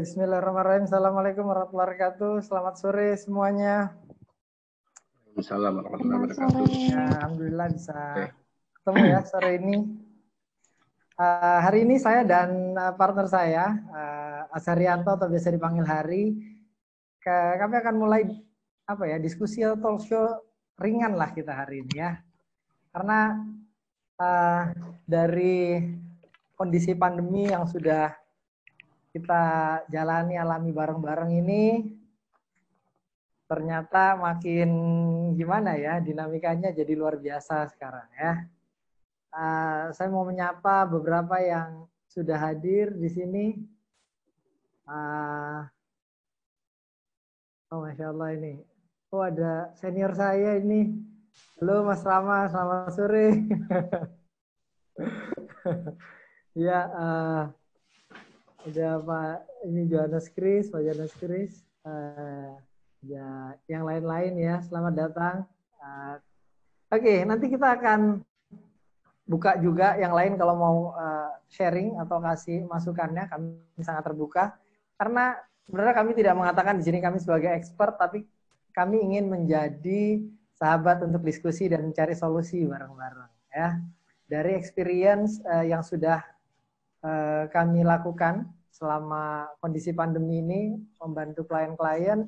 Bismillahirrahmanirrahim. Assalamualaikum warahmatullahi wabarakatuh. Selamat sore semuanya. Assalamualaikum warahmatullahi wabarakatuh. Ya, alhamdulillah bisa ketemu ya sore ini. Hari ini saya dan partner saya, Azharianto atau biasa dipanggil Hari, kami akan mulai diskusi atau talk show ringan lah kita hari ini ya. Karena dari kondisi pandemi yang sudah kita alami bareng-bareng ini, ternyata makin gimana ya, dinamikanya jadi luar biasa sekarang ya. Saya mau menyapa beberapa yang sudah hadir di sini. Masya Allah ini. Ada senior saya ini. Halo Mas Rama, selamat sore. Ya, ada Pak ini Johannes Kris, Pak Johannes Kris. Ya, yang lain-lain ya, selamat datang. Oke, nanti kita akan buka juga yang lain kalau mau sharing atau kasih masukannya, kami sangat terbuka. Karena sebenarnya kami tidak mengatakan di sini kami sebagai expert, tapi kami ingin menjadi sahabat untuk diskusi dan mencari solusi bareng-bareng ya. Dari experience yang sudah kami lakukan selama kondisi pandemi ini, membantu klien-klien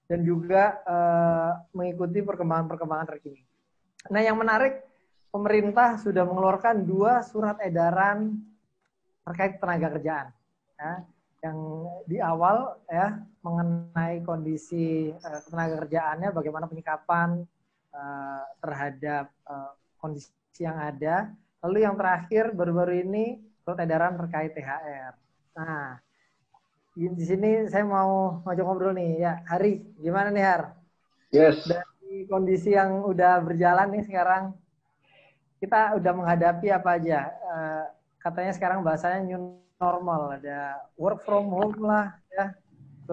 dan juga mengikuti perkembangan-perkembangan terkini. Nah, yang menarik, pemerintah sudah mengeluarkan 2 surat edaran terkait tenaga kerjaan. Ya, yang di awal ya mengenai kondisi tenaga kerjaannya, bagaimana penyikapan terhadap kondisi yang ada. Lalu yang terakhir baru-baru ini surat edaran terkait THR. Nah, di sini saya mau ngajak ngobrol nih ya. Hari, gimana nih Har? Yes. Dari kondisi yang udah berjalan nih sekarang, kita udah menghadapi apa aja? Katanya sekarang bahasanya new normal, ada work from home lah ya.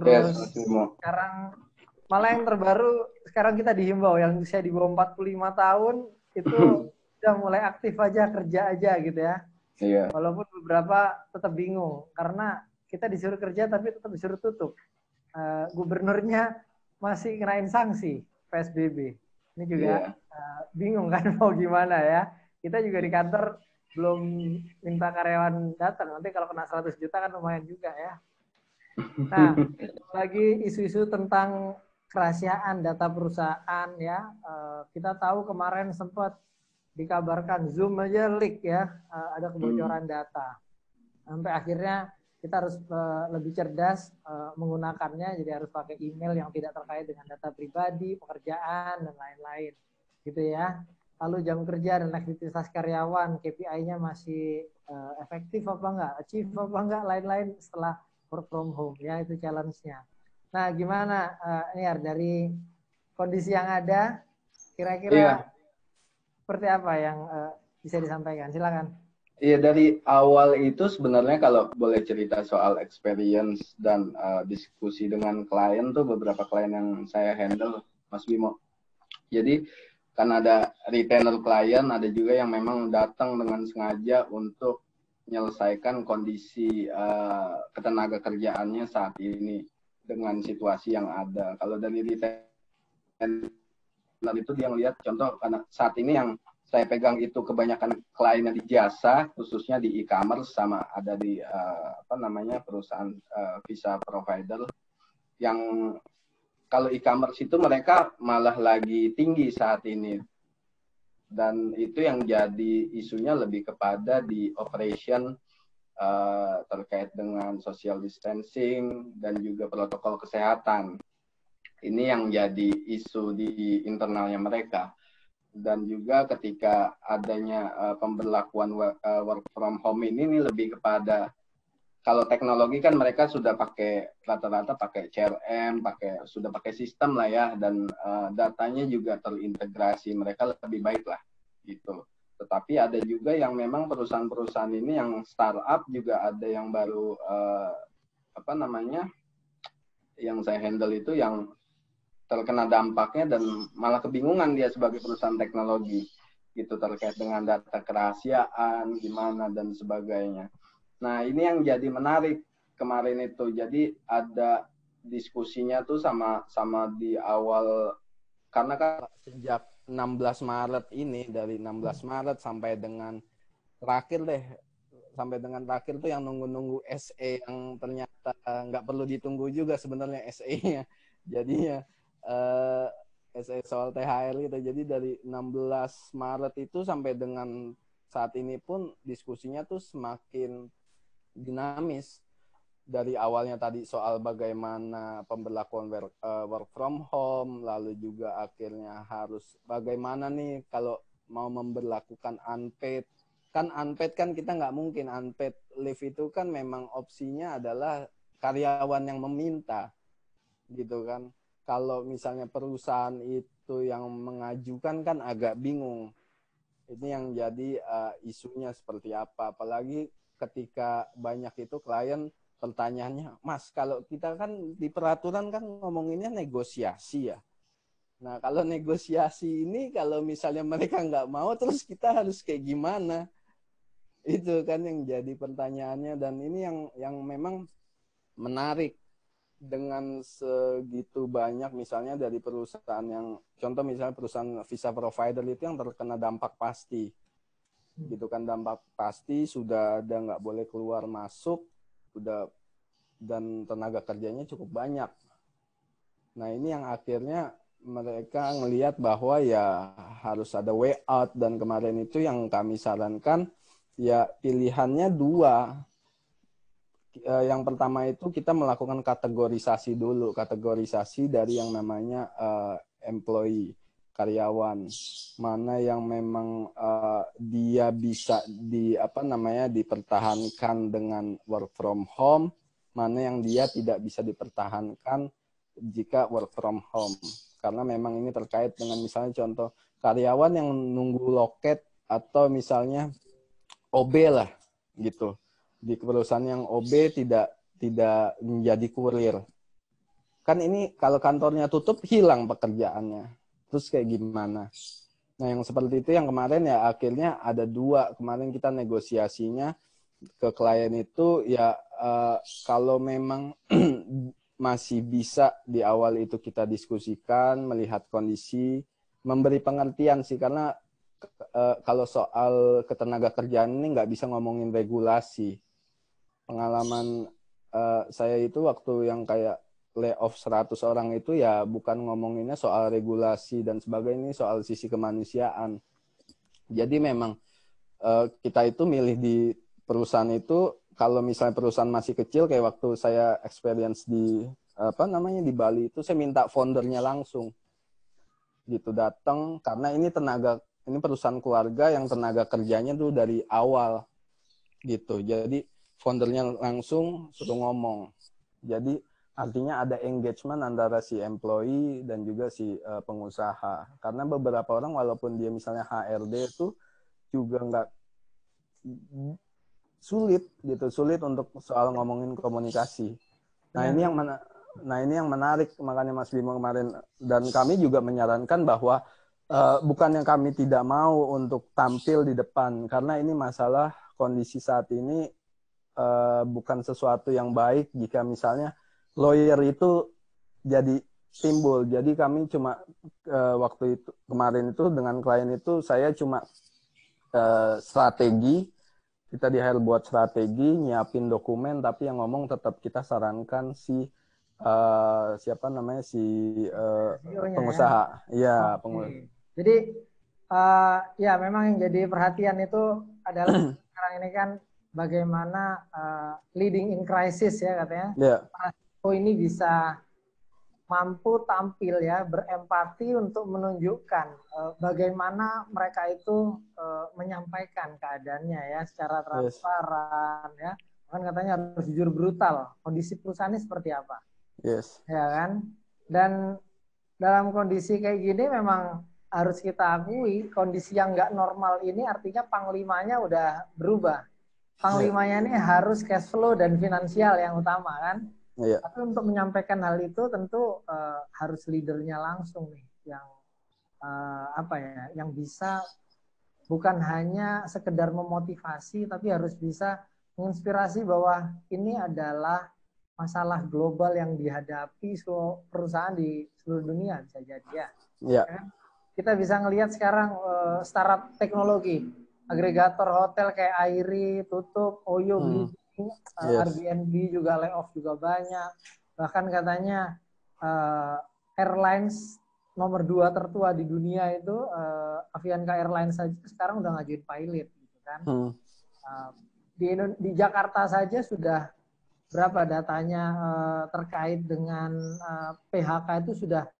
Terus sekarang malah yang terbaru, sekarang kita dihimbau yang usia di bawah 45 tahun itu udah mulai aktif aja, kerja aja gitu ya. Iya. Walaupun beberapa tetap bingung karena kita disuruh kerja tapi tetap disuruh tutup. Gubernurnya masih kenain sanksi PSBB. Ini juga bingung kan mau gimana ya. Kita juga di kantor belum minta karyawan datang. Nanti kalau kena 100 juta kan lumayan juga ya. Nah, lagi isu-isu tentang kerahasiaan data perusahaan ya. Kita tahu kemarin sempat dikabarkan Zoom aja leak ya, ada kebocoran data. Sampai akhirnya kita harus lebih cerdas menggunakannya, jadi harus pakai email yang tidak terkait dengan data pribadi, pekerjaan, dan lain-lain. Gitu ya. Lalu jam kerja dan aktivitas karyawan, KPI-nya masih efektif apa enggak, achieve apa enggak, lain-lain setelah work from home. Ya, itu challenge-nya. Nah, gimana Niar, dari kondisi yang ada, kira-kira seperti apa yang bisa disampaikan? Silakan. Iya, dari awal itu sebenarnya kalau boleh cerita soal experience dan diskusi dengan klien tuh, beberapa klien yang saya handle, Mas Bimo. Jadi kan ada retainer klien, ada juga yang memang datang dengan sengaja untuk menyelesaikan kondisi ketenaga kerjaannya saat ini dengan situasi yang ada. Kalau dari retainer itu dia melihat contoh, karena saat ini yang saya pegang itu kebanyakan kliennya di jasa, khususnya di e-commerce, sama ada di perusahaan visa provider, yang kalau e-commerce itu mereka malah lagi tinggi saat ini, dan itu yang jadi isunya lebih kepada di operation terkait dengan social distancing dan juga protokol kesehatan. Ini yang jadi isu di internalnya mereka. Dan juga ketika adanya pemberlakuan work from home ini lebih kepada, kalau teknologi kan mereka sudah pakai rata-rata pakai CRM, sudah pakai sistem lah ya, dan datanya juga terintegrasi, mereka lebih baik lah gitu. Tetapi ada juga yang memang perusahaan-perusahaan ini yang startup juga ada yang baru yang saya handle itu yang terkena dampaknya dan malah kebingungan dia sebagai perusahaan teknologi gitu terkait dengan data kerahasiaan gimana dan sebagainya. Nah, ini yang jadi menarik kemarin itu. Jadi ada diskusinya tuh sama di awal, karena kan sejak 16 Maret ini, dari 16 Maret sampai dengan terakhir deh, sampai dengan terakhir tuh yang nunggu-nunggu SE yang ternyata nggak perlu ditunggu juga sebenarnya SE-nya. Jadinya SE soal THR gitu. Jadi dari 16 Maret itu sampai dengan saat ini pun diskusinya tuh semakin dinamis. Dari awalnya tadi soal bagaimana pemberlakuan work from home, lalu juga akhirnya harus bagaimana nih kalau mau memberlakukan unpaid. Kan unpaid kan kita nggak mungkin, unpaid leave itu kan memang opsinya adalah karyawan yang meminta gitu kan. Kalau misalnya perusahaan itu yang mengajukan kan agak bingung. Ini yang jadi isunya seperti apa. Apalagi ketika banyak itu klien pertanyaannya, Mas, kalau kita kan di peraturan kan ngomonginnya negosiasi ya. Nah, kalau negosiasi ini kalau misalnya mereka nggak mau, terus kita harus kayak gimana? Itu kan yang jadi pertanyaannya, dan ini yang memang menarik. Dengan segitu banyak misalnya dari perusahaan yang, contoh misalnya perusahaan visa provider itu yang terkena dampak pasti. Gitu kan, dampak pasti sudah ada nggak boleh keluar masuk, sudah, dan tenaga kerjanya cukup banyak. Nah ini yang akhirnya mereka ngelihat bahwa ya harus ada way out, dan kemarin itu yang kami sarankan ya pilihannya dua. Yang pertama itu kita melakukan kategorisasi dulu, kategorisasi dari yang namanya employee, karyawan, mana yang memang dia bisa dipertahankan dengan work from home, mana yang dia tidak bisa dipertahankan jika work from home. Karena memang ini terkait dengan misalnya contoh karyawan yang nunggu loket atau misalnya OB lah gitu. Di perusahaan yang OB tidak menjadi kurir. Kan ini kalau kantornya tutup hilang pekerjaannya. Terus kayak gimana? Nah yang seperti itu yang kemarin ya akhirnya ada dua. Kemarin kita negosiasinya ke klien itu ya kalau memang masih bisa di awal itu kita diskusikan, melihat kondisi, memberi pengertian sih, karena kalau soal ketenaga kerjaan ini nggak bisa ngomongin regulasi. Pengalaman saya itu waktu yang kayak layoff 100 orang itu ya bukan ngomonginnya soal regulasi dan sebagainya, ini soal sisi kemanusiaan. Jadi memang kita itu milih di perusahaan itu, kalau misalnya perusahaan masih kecil kayak waktu saya experience di di Bali itu, saya minta foundernya langsung gitu datang, karena ini perusahaan keluarga yang tenaga kerjanya tuh dari awal gitu. Jadi foundernya langsung suruh ngomong. Jadi artinya ada engagement antara si employee dan juga si pengusaha. Karena beberapa orang walaupun dia misalnya HRD itu juga nggak sulit untuk soal ngomongin komunikasi. Nah ini yang menarik, makanya Mas Bimo kemarin dan kami juga menyarankan bahwa bukan yang kami tidak mau untuk tampil di depan, karena ini masalah kondisi saat ini bukan sesuatu yang baik jika misalnya lawyer itu jadi timbul. Jadi kami cuma waktu itu kemarin itu dengan klien itu saya cuma strategi, kita di hire buat strategi, nyiapin dokumen, tapi yang ngomong tetap kita sarankan si pengusaha. Iya, pengusaha. Jadi ya memang yang jadi perhatian itu adalah sekarang ini kan bagaimana leading in crisis ya katanya. Yeah. Ini bisa mampu tampil ya, berempati untuk menunjukkan bagaimana mereka itu menyampaikan keadaannya ya secara transparan ya. Kan katanya harus jujur brutal. Kondisi perusahaan ini seperti apa? Yes. Ya kan? Dan dalam kondisi kayak gini memang harus kita akui kondisi yang nggak normal ini artinya panglimanya udah berubah. Panglimanya ini harus cash flow dan finansial yang utama kan. Yeah. Tapi untuk menyampaikan hal itu tentu harus leadernya langsung nih yang yang bisa bukan hanya sekedar memotivasi tapi harus bisa menginspirasi bahwa ini adalah masalah global yang dihadapi seluruh perusahaan di seluruh dunia bisa jadi ya. Iya. Kita bisa ngelihat sekarang startup teknologi, agregator hotel kayak Airi tutup, Oyo bleeding, Airbnb juga layoff juga banyak. Bahkan katanya airlines nomor 2 tertua di dunia itu Avianca Airlines saja sekarang udah ngajuin pilot gitu kan. Di Jakarta saja sudah berapa datanya terkait dengan PHK itu sudah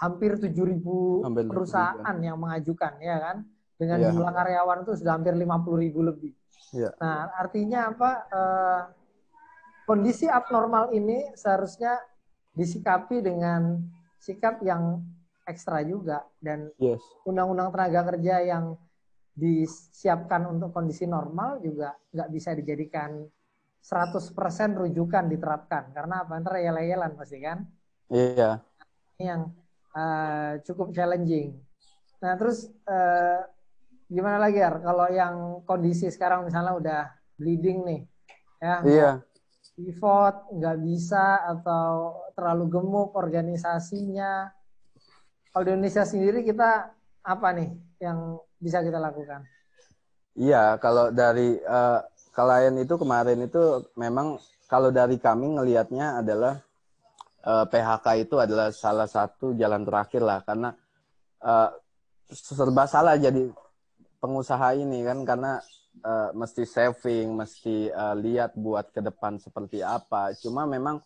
hampir 7.000 perusahaan yang mengajukan ya kan. Dengan jumlah karyawan itu sudah hampir 50.000 lebih. Nah, artinya apa? Kondisi abnormal ini seharusnya disikapi dengan sikap yang ekstra juga dan undang-undang tenaga kerja yang disiapkan untuk kondisi normal juga nggak bisa dijadikan 100% rujukan diterapkan karena apa? Ntar yel-yelan pasti kan? Iya. Ini yang cukup challenging. Nah terus gimana lagi ya? Kalau yang kondisi sekarang misalnya udah bleeding nih, ya? Iya. Pivot nggak bisa atau terlalu gemuk organisasinya. Kalau di Indonesia sendiri kita apa nih yang bisa kita lakukan? Iya, kalau dari klien itu kemarin itu memang kalau dari kami ngelihatnya adalah PHK itu adalah salah satu jalan terakhir lah karena serba salah jadi pengusaha ini kan karena mesti saving, mesti lihat buat ke depan seperti apa. Cuma memang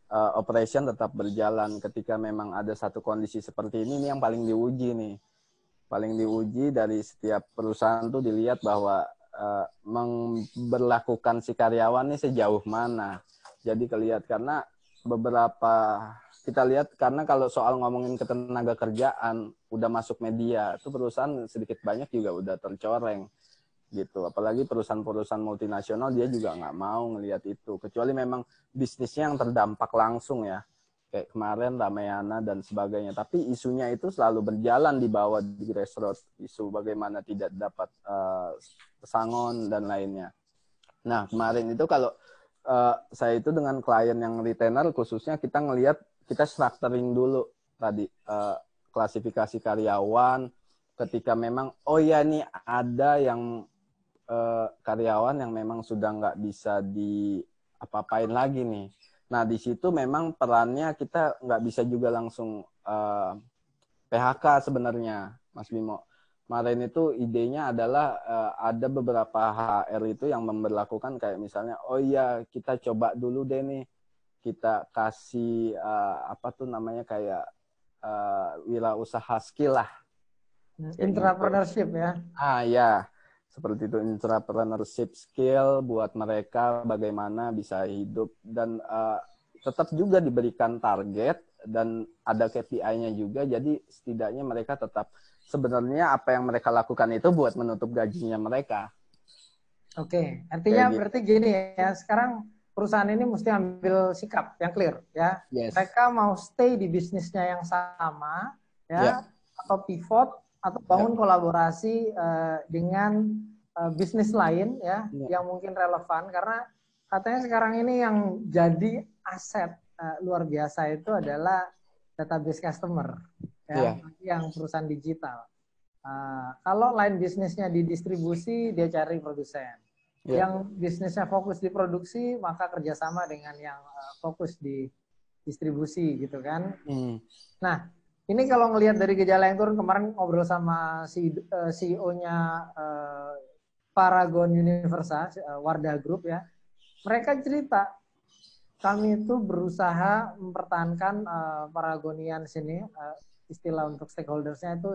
operation tetap berjalan ketika memang ada satu kondisi seperti ini yang paling diuji nih. Paling diuji dari setiap perusahaan tuh dilihat bahwa memberlakukan si karyawan ini sejauh mana. Jadi kelihatan karena beberapa kita lihat karena kalau soal ngomongin ketenaga kerjaan udah masuk media itu perusahaan sedikit banyak juga udah tercoreng gitu. Apalagi perusahaan-perusahaan multinasional dia juga nggak mau ngelihat itu kecuali memang bisnisnya yang terdampak langsung ya kayak kemarin Ramayana dan sebagainya. Tapi isunya itu selalu berjalan di bawah di grassroots, isu bagaimana tidak dapat pesangon dan lainnya. Nah kemarin itu kalau saya itu dengan klien yang retainer khususnya kita ngelihat kita structuring dulu tadi klasifikasi karyawan ketika memang oh ya nih ada yang karyawan yang memang sudah nggak bisa diapa-apain lagi nih. Nah di situ memang perannya kita nggak bisa juga langsung PHK sebenarnya Mas Bimo. Kemarin itu idenya adalah ada beberapa HR itu yang memberlakukan kayak misalnya, oh iya kita coba dulu deh nih, kita kasih apa tuh namanya kayak wirausaha skill lah. Entrepreneurship gitu. Ya. Ya, seperti itu entrepreneurship skill buat mereka bagaimana bisa hidup dan tetap juga diberikan target dan ada KPI-nya juga, jadi setidaknya mereka tetap sebenarnya apa yang mereka lakukan itu buat menutup gajinya mereka. Oke, artinya berarti gini ya, sekarang perusahaan ini mesti ambil sikap yang clear ya. Yes. Mereka mau stay di bisnisnya yang sama ya, atau pivot atau bangun kolaborasi dengan bisnis lain ya, yang mungkin relevan karena katanya sekarang ini yang jadi aset luar biasa itu adalah database customer ya, yang perusahaan digital. Kalau line bisnisnya di distribusi, dia cari produsen. Yang bisnisnya fokus di produksi, maka kerjasama dengan yang fokus di distribusi gitu kan. Nah, ini kalau ngelihat dari gejala yang turun, kemarin ngobrol sama CEO-nya Paragon Universa, Wardah Group ya. Mereka cerita, kami itu berusaha mempertahankan Paragonian sini, istilah untuk stakeholdersnya itu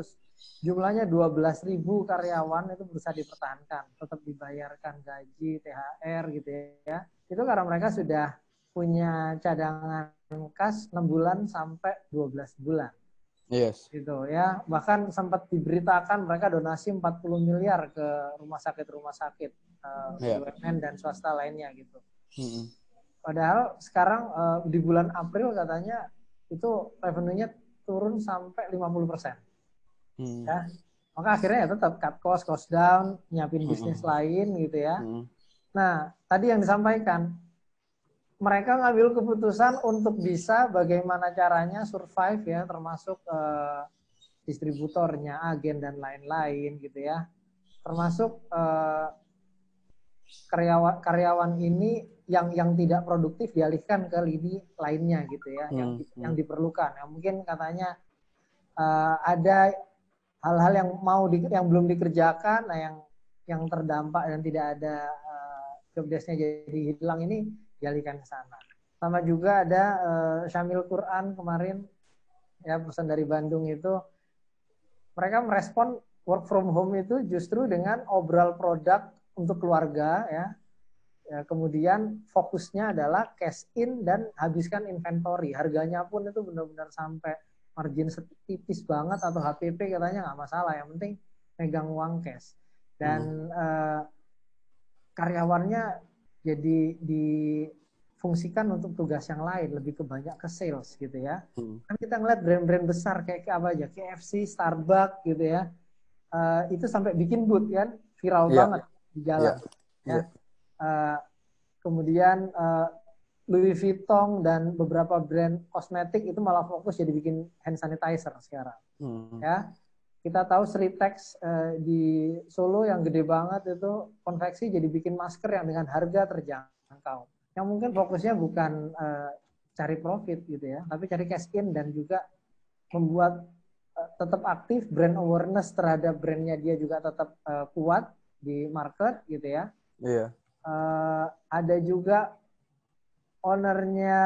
jumlahnya 12.000 karyawan itu berusaha dipertahankan, tetap dibayarkan gaji, THR gitu ya. Itu karena mereka sudah punya cadangan kas 6 bulan sampai 12 bulan. Yes. Gitu ya. Bahkan sempat diberitakan mereka donasi 40 miliar ke rumah sakit BUMN dan swasta lainnya gitu. Padahal sekarang di bulan April katanya itu revenue-nya turun sampai 50%. Ya. Maka akhirnya ya tetap cut cost down, nyiapin bisnis lain gitu ya. Nah, tadi yang disampaikan, mereka ngambil keputusan untuk bisa bagaimana caranya survive ya, termasuk distributornya, agen dan lain-lain gitu ya. Termasuk karyawan ini yang tidak produktif dialihkan ke lini lainnya gitu ya, yang diperlukan. Ya, mungkin katanya ada hal-hal yang belum dikerjakan, nah yang terdampak dan tidak ada job desk-nya jadi hilang ini dialihkan ke sana. Sama juga ada Syamil Quran kemarin ya, pesan dari Bandung itu, mereka merespon work from home itu justru dengan obral produk untuk keluarga ya. Ya, kemudian fokusnya adalah cash in dan habiskan inventory. Harganya pun itu benar-benar sampai margin tipis banget atau HPP katanya nggak masalah. Yang penting megang uang cash. Dan karyawannya jadi difungsikan untuk tugas yang lain, lebih ke banyak ke sales gitu ya. Kan kita ngeliat brand-brand besar kayak apa aja, KFC, Starbucks gitu ya. Itu sampai bikin booth kan, viral banget di jalan. Ya. Kemudian Louis Vuitton dan beberapa brand kosmetik itu malah fokus jadi bikin hand sanitizer sekarang. Ya, kita tahu Sritex di Solo yang gede banget itu konveksi jadi bikin masker yang dengan harga terjangkau. Yang mungkin fokusnya bukan cari profit gitu ya, tapi cari cash in dan juga membuat tetap aktif, brand awareness terhadap brandnya dia juga tetap kuat di market gitu ya. Iya. Ada juga ownernya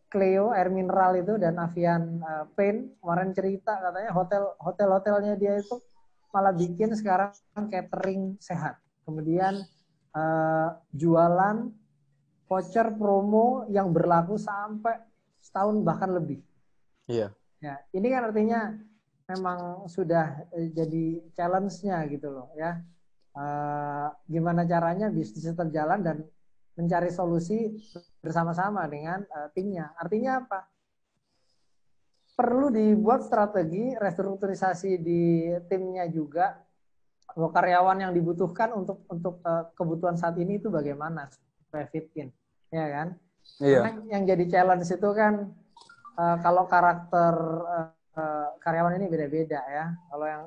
Cleo air mineral itu dan Avian Paint kemarin cerita katanya hotel-hotelnya dia itu malah bikin sekarang catering sehat. Kemudian jualan voucher promo yang berlaku sampai setahun bahkan lebih. Iya. Ya, ini kan artinya memang sudah jadi challenge-nya gitu loh ya. Gimana caranya bisnis tetap jalan dan mencari solusi bersama-sama dengan timnya. Artinya apa? Perlu dibuat strategi restrukturisasi di timnya juga, bahwa karyawan yang dibutuhkan untuk kebutuhan saat ini itu bagaimana supaya fit in, ya kan? Iya. Karena yang jadi challenge itu kan kalau karakter karyawan ini beda-beda ya. Kalau yang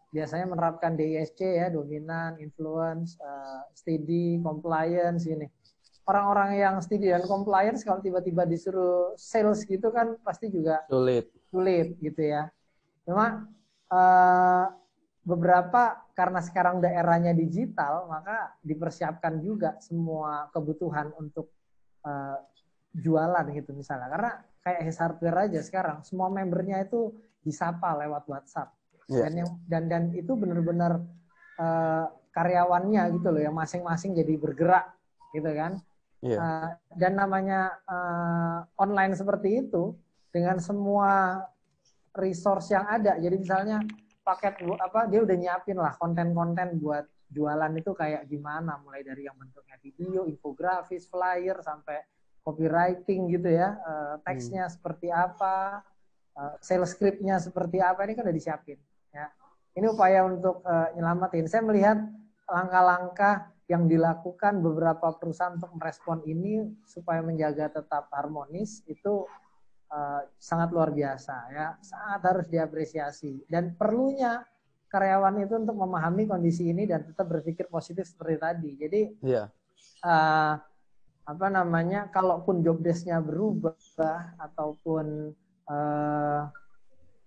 biasanya menerapkan DISC ya, dominan, influence, steady, compliance ini. Orang-orang yang steady dan compliance kalau tiba-tiba disuruh sales gitu kan pasti juga sulit gitu ya. Cuma beberapa karena sekarang daerahnya digital, maka dipersiapkan juga semua kebutuhan untuk jualan gitu misalnya. Karena kayak Ace Hardware aja sekarang semua membernya itu disapa lewat WhatsApp. Yeah. Dan itu benar-benar karyawannya gitu loh yang masing-masing jadi bergerak gitu kan. Yeah. Dan namanya online seperti itu dengan semua resource yang ada. Jadi misalnya paket apa dia udah nyiapin lah konten-konten buat jualan itu kayak gimana, mulai dari yang bentuknya video, infografis, flyer sampai copywriting gitu ya, teksnya seperti apa, sales script-nya seperti apa, ini kan udah disiapin. Ya. Ini upaya untuk nyelamatin. Saya melihat langkah-langkah yang dilakukan beberapa perusahaan untuk merespon ini supaya menjaga tetap harmonis itu sangat luar biasa ya, sangat harus diapresiasi. Dan perlunya karyawan itu untuk memahami kondisi ini dan tetap berpikir positif seperti tadi. Jadi apa namanya, kalaupun job desk-nya berubah ataupun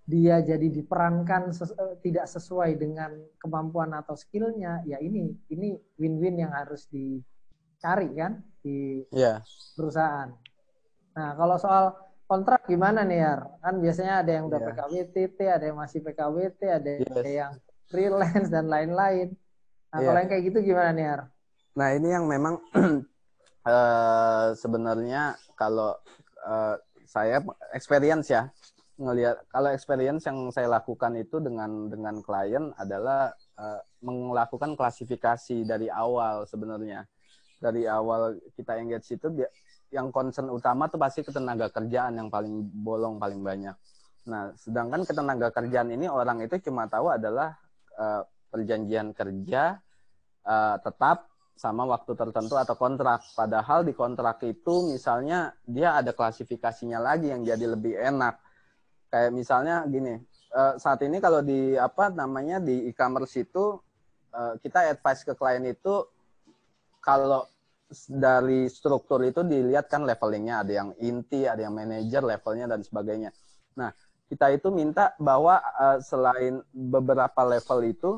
dia jadi diperankan tidak sesuai dengan kemampuan atau skillnya, ya ini win-win yang harus dicari kan di perusahaan. Nah kalau soal kontrak gimana nih Yar? Kan biasanya ada yang udah PKWT, ada yang masih PKWT, ada yang freelance dan lain-lain. Nah kalau yang kayak gitu gimana nih Yar? Nah ini yang memang sebenarnya kalau saya experience ya, ngelihat kalau experience yang saya lakukan itu dengan klien adalah melakukan klasifikasi dari awal sebenarnya. Dari awal kita engage itu yang concern utama tuh pasti ketenaga kerjaan yang paling bolong paling banyak. Nah, sedangkan ketenaga kerjaan ini orang itu cuma tahu adalah perjanjian kerja tetap sama waktu tertentu atau kontrak. Padahal di kontrak itu misalnya dia ada klasifikasinya lagi yang jadi lebih enak. Kayak misalnya gini, saat ini kalau di di e-commerce itu kita advice ke klien itu kalau dari struktur itu dilihat kan levelingnya, ada yang inti, ada yang manajer levelnya dan sebagainya. Nah, kita itu minta bahwa selain beberapa level itu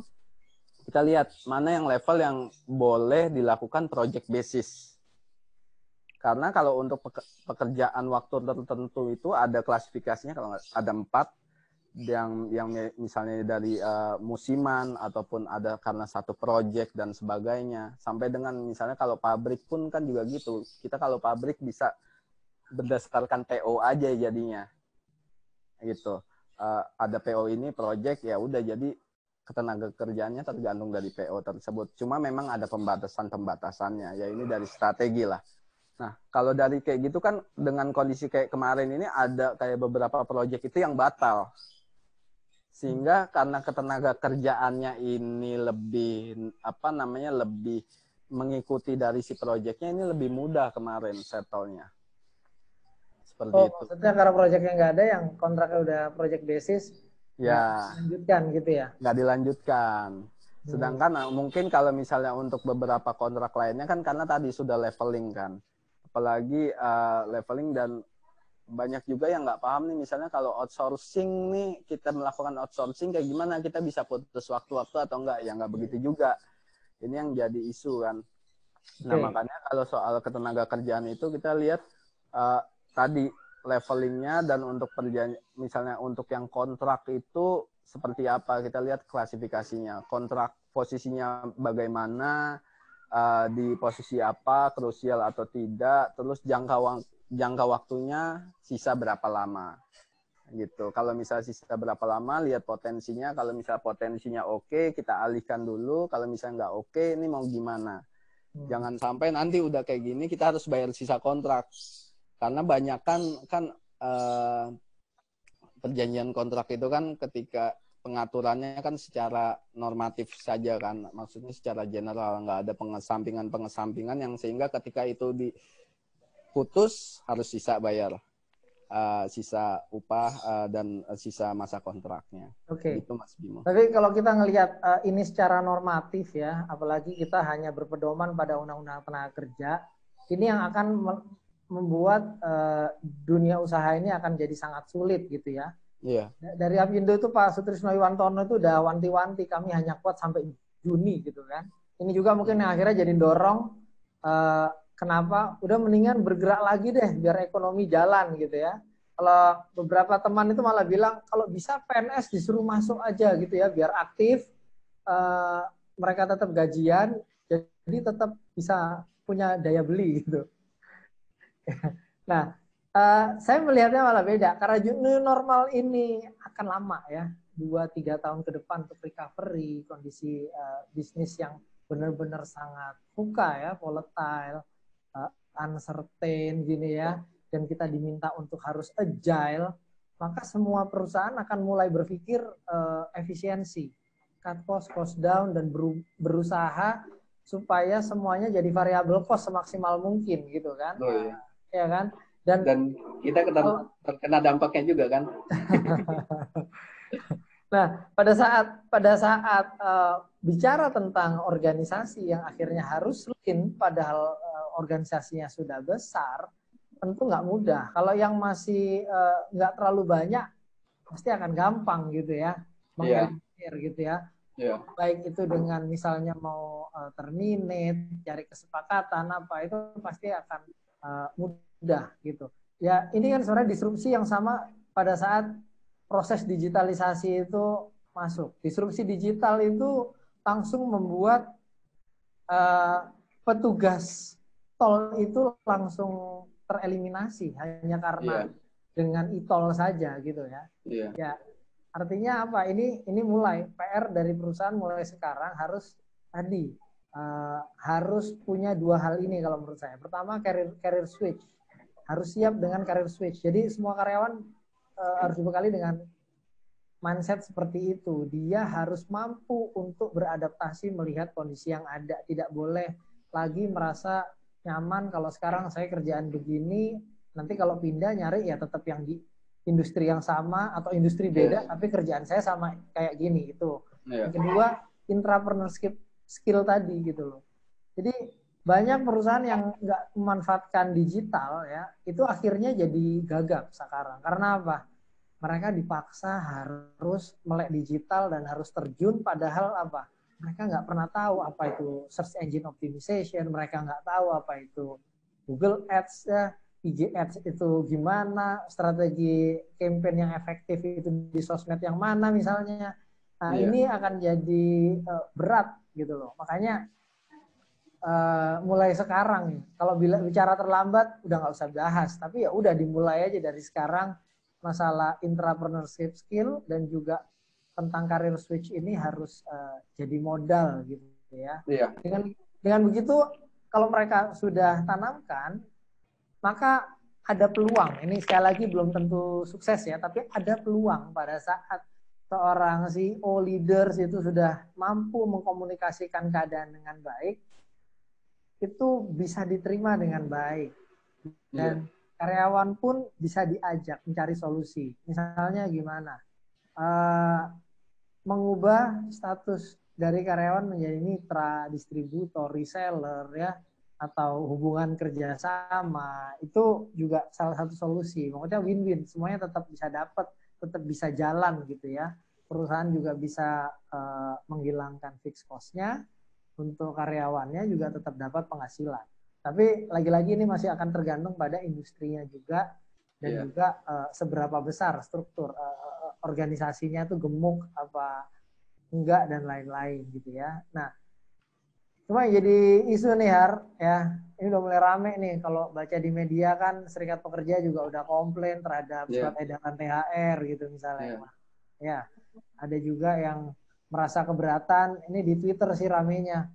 kita lihat mana yang level yang boleh dilakukan project basis. Karena kalau untuk pekerjaan waktu tertentu itu ada klasifikasinya, kalau ada 4 yang misalnya dari musiman ataupun ada karena satu project dan sebagainya. Sampai dengan misalnya kalau pabrik pun kan juga gitu. Kita kalau pabrik bisa berdasarkan PO aja jadinya. Gitu. Ada PO ini project ya udah jadi ketenaga kerjaannya tergantung dari PO tersebut. Cuma memang ada pembatasan-pembatasannya. Ya ini dari strategi lah. Nah, kalau dari kayak gitu kan dengan kondisi kayak kemarin ini ada kayak beberapa proyek itu yang batal. Sehingga karena ketenaga kerjaannya ini lebih lebih mengikuti dari si proyeknya ini lebih mudah kemarin settle-nya. Seperti itu. Maksudnya karena proyeknya nggak ada, yang kontraknya udah project basis, ya dilanjutkan gitu ya? Nggak dilanjutkan. Sedangkan mungkin kalau misalnya untuk beberapa kontrak lainnya kan karena tadi sudah leveling kan. Apalagi leveling dan banyak juga yang nggak paham nih, misalnya kalau outsourcing nih, kita melakukan outsourcing kayak gimana, kita bisa putus waktu-waktu atau enggak, ya nggak begitu juga. Ini yang jadi isu kan. Nah, makanya kalau soal ketenaga kerjaan itu kita lihat tadi levelingnya, dan untuk perjanjian misalnya untuk yang kontrak itu seperti apa, kita lihat klasifikasinya, kontrak posisinya bagaimana, di posisi apa, krusial atau tidak, terus jangka waktunya sisa berapa lama gitu. Kalau misalnya sisa berapa lama, lihat potensinya. Kalau misalnya potensinya oke, kita alihkan dulu. Kalau misalnya nggak oke, ini mau gimana? Jangan sampai nanti udah kayak gini kita harus bayar sisa kontrak. Karena banyak kan perjanjian kontrak itu kan ketika pengaturannya kan secara normatif saja kan. Maksudnya secara general, nggak ada pengesampingan yang sehingga ketika itu diputus harus sisa bayar. Sisa upah dan sisa masa kontraknya. Oke. Gitu Mas Bimo. Tapi kalau kita ngelihat ini secara normatif ya, apalagi kita hanya berpedoman pada Undang-Undang Tenaga Kerja, ini yang akan membuat dunia usaha ini akan jadi sangat sulit gitu ya. Iya. Dari Apindo itu Pak Sutrisno Iwantono itu udah wanti-wanti kami hanya kuat sampai Juni gitu kan. Ini juga mungkin yang akhirnya jadi dorong kenapa udah mendingan bergerak lagi deh biar ekonomi jalan gitu ya. Kalau beberapa teman itu malah bilang kalau bisa PNS disuruh masuk aja gitu ya biar aktif, mereka tetap gajian, jadi tetap bisa punya daya beli gitu. Nah, saya melihatnya malah beda karena new normal ini akan lama ya, 2-3 tahun ke depan untuk recovery kondisi bisnis yang benar-benar sangat VUCA ya, volatile, uncertain gini ya, dan kita diminta untuk harus agile, maka semua perusahaan akan mulai berpikir efisiensi, cut cost down, dan berusaha supaya semuanya jadi variable cost semaksimal mungkin gitu kan. Oh, iya. Ya kan? Dan kita terkena dampaknya juga kan. Nah, pada saat bicara tentang organisasi yang akhirnya harus lean, padahal organisasinya sudah besar, tentu nggak mudah. Kalau yang masih nggak terlalu banyak, pasti akan gampang gitu ya, mengeliminir gitu ya. Yeah. Baik itu dengan misalnya mau terminate, cari kesepakatan apa, itu pasti akan mudah gitu. Ya, ini kan sebenarnya disrupsi yang sama pada saat proses digitalisasi itu masuk. Disrupsi digital itu langsung membuat petugas tol itu langsung tereliminasi hanya karena dengan e-tol saja gitu ya. Ya, artinya apa? Ini mulai PR dari perusahaan mulai sekarang harus harus punya 2 hal ini kalau menurut saya. Pertama, career switch. Harus siap dengan career switch. Jadi semua karyawan harus dibekali dengan mindset seperti itu. Dia harus mampu untuk beradaptasi melihat kondisi yang ada. Tidak boleh lagi merasa nyaman kalau sekarang saya kerjaan begini, nanti kalau pindah nyari ya tetap yang di industri yang sama atau industri beda, tapi kerjaan saya sama kayak gini itu. Yang kedua, intrapreneurship skill tadi gitu loh. Jadi banyak perusahaan yang nggak memanfaatkan digital ya, itu akhirnya jadi gagap sekarang. Karena apa? Mereka dipaksa harus melek digital dan harus terjun, padahal apa? Mereka nggak pernah tahu apa itu search engine optimization, mereka nggak tahu apa itu Google Ads ya, IG Ads itu gimana, strategi campaign yang efektif itu di sosmed yang mana misalnya. Nah, ini akan jadi berat gitu loh. Makanya mulai sekarang, kalau bicara terlambat udah nggak usah bahas, tapi ya udah dimulai aja dari sekarang. Masalah intrapreneurship skill dan juga tentang career switch ini harus jadi modal gitu ya. Dengan begitu, kalau mereka sudah tanamkan, maka ada peluang. Ini sekali lagi belum tentu sukses ya, tapi ada peluang pada saat seorang CEO leaders itu sudah mampu mengkomunikasikan keadaan dengan baik, itu bisa diterima dengan baik. Dan karyawan pun bisa diajak mencari solusi. Misalnya gimana? Mengubah status dari karyawan menjadi mitra, distributor, reseller ya, atau hubungan kerjasama, itu juga salah satu solusi. Maksudnya win-win, semuanya tetap bisa dapat, tetap bisa jalan gitu ya. Perusahaan juga bisa menghilangkan fixed cost-nya, untuk karyawannya juga tetap dapat penghasilan. Tapi lagi-lagi ini masih akan tergantung pada industrinya juga, dan juga seberapa besar struktur organisasinya tuh gemuk apa enggak dan lain-lain gitu ya. Nah, cuma jadi isu nih Har ya, ini udah mulai rame nih kalau baca di media kan, Serikat Pekerja juga udah komplain terhadap surat edaran THR gitu misalnya. Ya, ada juga yang merasa keberatan, ini di Twitter sih ramenya.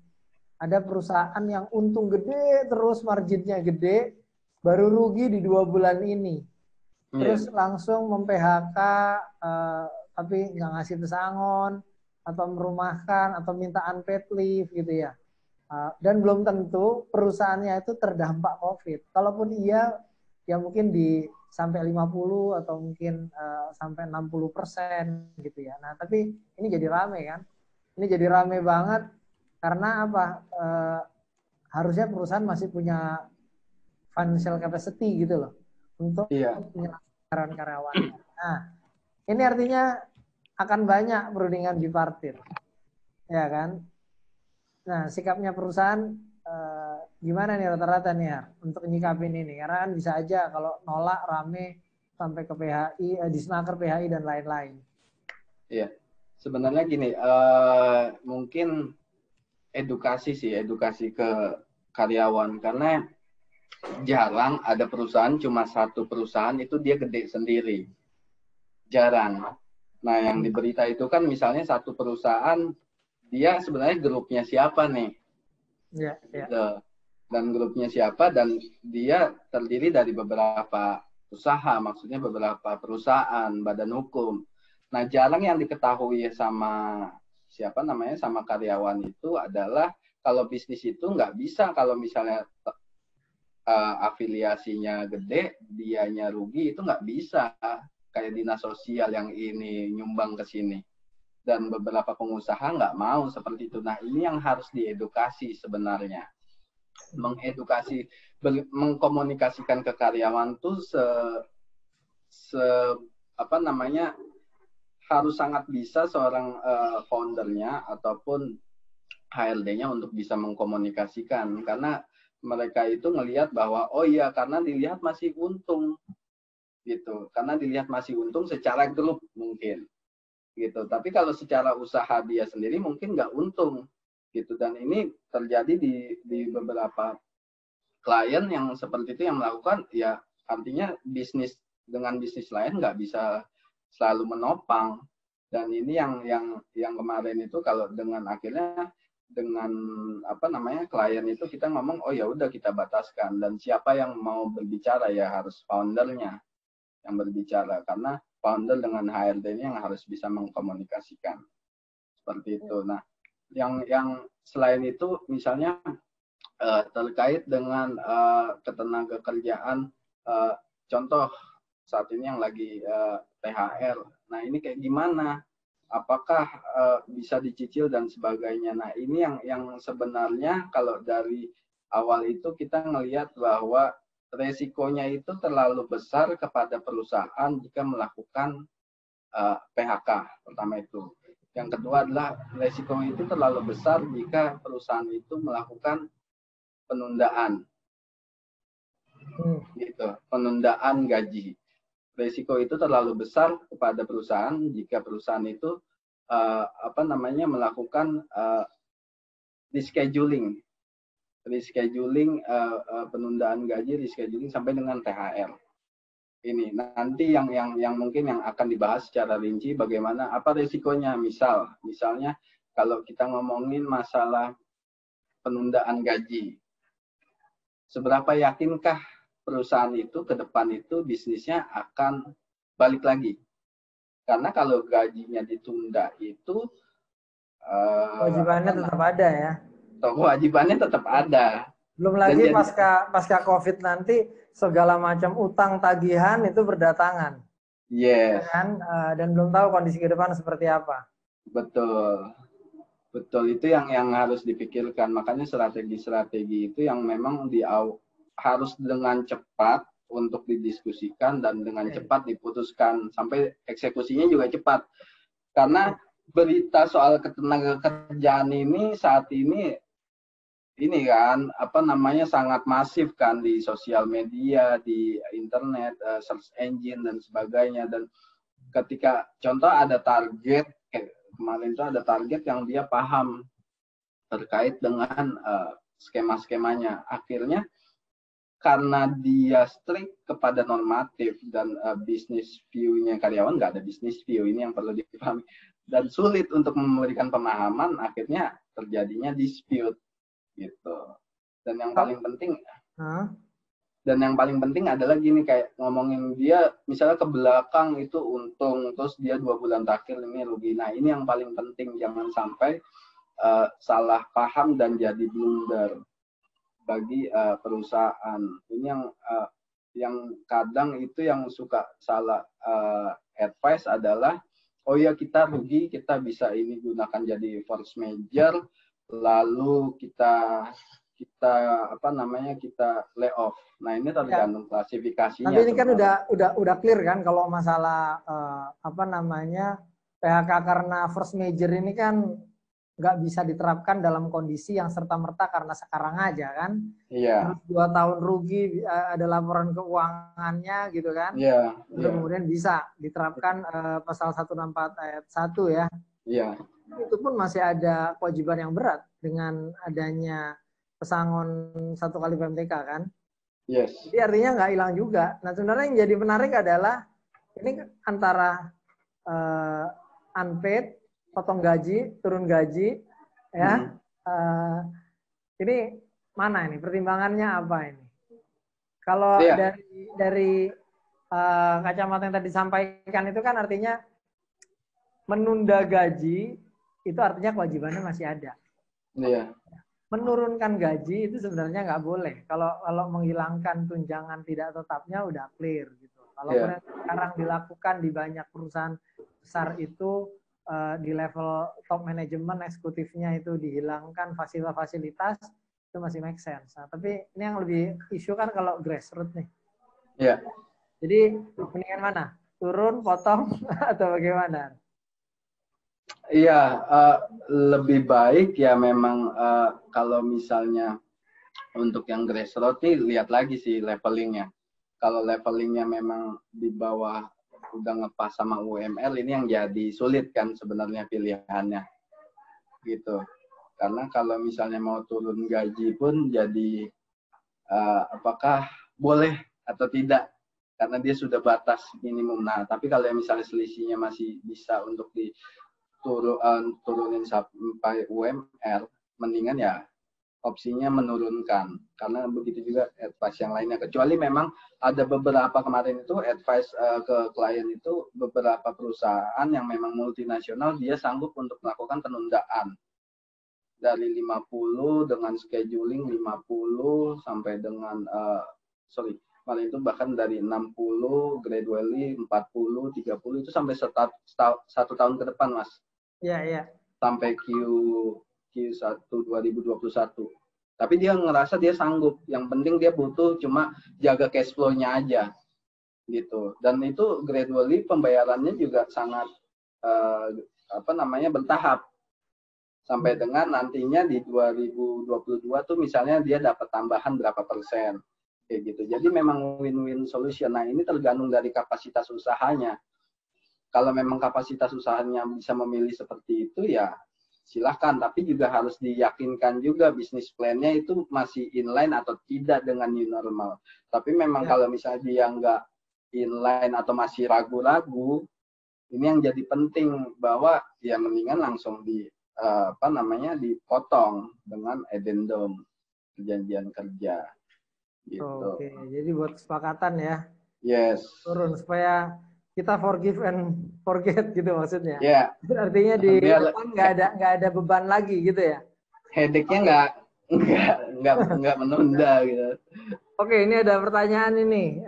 Ada perusahaan yang untung gede, terus marginnya gede, baru rugi di 2 bulan ini. Terus langsung mem-PHK, tapi nggak ngasih pesangon, atau merumahkan, atau minta unpaid leave gitu ya. Dan belum tentu perusahaannya itu terdampak COVID. Kalaupun iya, ya mungkin di sampai 50 atau mungkin sampai 60% gitu ya. Nah, tapi ini jadi rame kan. Ini jadi rame banget. Karena apa? Harusnya perusahaan masih punya financial capacity gitu loh untuk menyelesaikan karyawannya. Nah, ini artinya akan banyak perundingan bipartit, ya kan? Nah, sikapnya perusahaan gimana nih rata-rata nih ya untuk nyikapin ini? Karena kan bisa aja kalau nolak rame sampai ke PHI, Disnaker, PHI dan lain-lain. Iya, sebenarnya gini, mungkin edukasi ke karyawan, karena jarang ada perusahaan cuma satu perusahaan itu dia gede sendiri, jarang. Nah, yang di berita itu kan misalnya satu perusahaan dia sebenarnya grupnya siapa nih, dan grupnya siapa, dan dia terdiri dari beberapa usaha, maksudnya beberapa perusahaan, badan hukum. Nah, jarang yang diketahui sama sama karyawan itu adalah kalau bisnis itu nggak bisa kalau misalnya afiliasinya gede, dianya rugi, itu nggak bisa kayak dinas sosial yang ini nyumbang ke sini. Dan beberapa pengusaha nggak mau seperti itu. Nah, ini yang harus diedukasi sebenarnya. Mengkomunikasikan ke karyawan tuh harus sangat bisa seorang foundernya ataupun HRD-nya untuk bisa mengkomunikasikan, karena mereka itu ngelihat bahwa oh iya, karena dilihat masih untung gitu, karena dilihat masih untung secara grup mungkin gitu, tapi kalau secara usaha dia sendiri mungkin nggak untung gitu. Dan ini terjadi di beberapa klien yang seperti itu yang melakukan, ya artinya bisnis dengan bisnis lain nggak bisa selalu menopang. Dan ini yang kemarin itu kalau dengan akhirnya dengan klien itu kita ngomong oh ya udah kita bataskan, dan siapa yang mau berbicara ya harus foundernya yang berbicara, karena founder dengan HRD-nya yang harus bisa mengkomunikasikan seperti itu. Nah, yang selain itu misalnya terkait dengan ketenaga kerjaan, contoh saat ini yang lagi THR. Nah ini kayak gimana? Apakah bisa dicicil dan sebagainya? Nah ini yang sebenarnya kalau dari awal itu kita ngelihat bahwa resikonya itu terlalu besar kepada perusahaan jika melakukan PHK. Pertama itu. Yang kedua adalah resiko itu terlalu besar jika perusahaan itu melakukan penundaan, gitu, penundaan gaji. Risiko itu terlalu besar kepada perusahaan jika perusahaan itu melakukan rescheduling, penundaan gaji, rescheduling sampai dengan THR. Ini nanti yang mungkin yang akan dibahas secara rinci bagaimana apa risikonya. Misalnya kalau kita ngomongin masalah penundaan gaji. Seberapa yakinkah perusahaan itu ke depan itu bisnisnya akan balik lagi? Karena kalau gajinya ditunda itu kewajibannya tetap ada ya. Kewajibannya tetap ada. Belum lagi pasca COVID nanti segala macam utang tagihan itu berdatangan. Yes. Kan? Dan belum tahu kondisi ke depan seperti apa. Betul. Betul, itu yang harus dipikirkan. Makanya strategi-strategi itu yang memang harus dengan cepat untuk didiskusikan dan dengan cepat diputuskan sampai eksekusinya juga cepat. Karena berita soal ketenaga kerjaan ini saat ini kan sangat masif kan di sosial media, di internet, search engine dan sebagainya. Dan ketika contoh ada target kemarin itu ada target yang dia paham terkait dengan skema-skemanya. Akhirnya karena dia strict kepada normatif dan bisnis view-nya karyawan, nggak ada bisnis view, ini yang perlu dipahami. Dan sulit untuk memberikan pemahaman, akhirnya terjadinya dispute gitu. Dan yang paling penting adalah gini, kayak ngomongin dia misalnya ke belakang itu untung, terus dia 2 bulan terakhir ini rugi. Nah ini yang paling penting, jangan sampai salah paham dan jadi blunder bagi perusahaan. Ini yang kadang itu yang suka salah advice adalah, oh ya kita rugi, kita bisa ini gunakan jadi force major, lalu kita lay off. Nah ini tergantung klasifikasinya. Tapi ini kan udah clear kan kalau masalah PHK karena force major ini kan nggak bisa diterapkan dalam kondisi yang serta-merta karena sekarang aja kan. Iya. Terus 2 tahun rugi, ada laporan keuangannya gitu kan. Iya. Kemudian bisa diterapkan pasal 164 ayat 1 ya. Iya. Itu pun masih ada kewajiban yang berat dengan adanya pesangon 1 kali PMTK kan. Yes. Jadi artinya nggak hilang juga. Nah sebenarnya yang jadi menarik adalah ini antara unpaid, potong gaji, turun gaji, ya. Ini mana ini pertimbangannya apa ini? Kalau dari kacamata yang tadi disampaikan itu kan artinya menunda gaji itu artinya kewajibannya masih ada. Iya. Menurunkan gaji itu sebenarnya nggak boleh. Kalau menghilangkan tunjangan tidak tetapnya udah clear gitu. Kalau yang sekarang dilakukan di banyak perusahaan besar itu di level top manajemen eksekutifnya itu dihilangkan fasilitas itu masih make sense. Nah, tapi ini yang lebih isu kan kalau grassroots nih. Iya. Jadi mendingan mana? Turun, potong atau bagaimana? Iya, lebih baik ya memang kalau misalnya untuk yang grassroots nih lihat lagi sih levelingnya. Kalau levelingnya memang di bawah udah ngepas sama UMR, ini yang jadi sulit kan sebenarnya pilihannya gitu. Karena kalau misalnya mau turun gaji pun jadi apakah boleh atau tidak, karena dia sudah batas minimum. Nah tapi kalau misalnya selisihnya masih bisa untuk turunin sampai UMR, mendingan ya opsinya menurunkan, karena begitu juga advice yang lainnya. Kecuali memang ada beberapa kemarin itu advice ke klien itu beberapa perusahaan yang memang multinasional dia sanggup untuk melakukan penundaan dari 50 dengan scheduling 50 sampai dengan malah itu bahkan dari 60 gradually 40 30 itu sampai satu tahun ke depan, Mas. Iya, iya. Sampai Q1 2021. Tapi dia ngerasa dia sanggup. Yang penting dia butuh cuma jaga cash flow-nya aja gitu. Dan itu gradually pembayarannya juga sangat bertahap. Sampai dengan nantinya di 2022 tuh misalnya dia dapat tambahan berapa persen. Kayak gitu. Jadi memang win-win solution. Nah, ini tergantung dari kapasitas usahanya. Kalau memang kapasitas usahanya bisa memilih seperti itu, ya silahkan. Tapi juga harus diyakinkan juga bisnis plan-nya itu masih inline atau tidak dengan new normal. Tapi memang kalau misalnya dia nggak inline atau masih ragu-ragu, ini yang jadi penting bahwa ya mendingan langsung dipotong dengan addendum perjanjian kerja. Gitu. Oke, jadi buat kesepakatan ya. Yes. Turun supaya kita forgive and forget gitu maksudnya. Ya. Yeah. Artinya di depan nggak ada beban lagi gitu ya. Headache-nya nggak menunda gitu. Oke, ini ada pertanyaan ini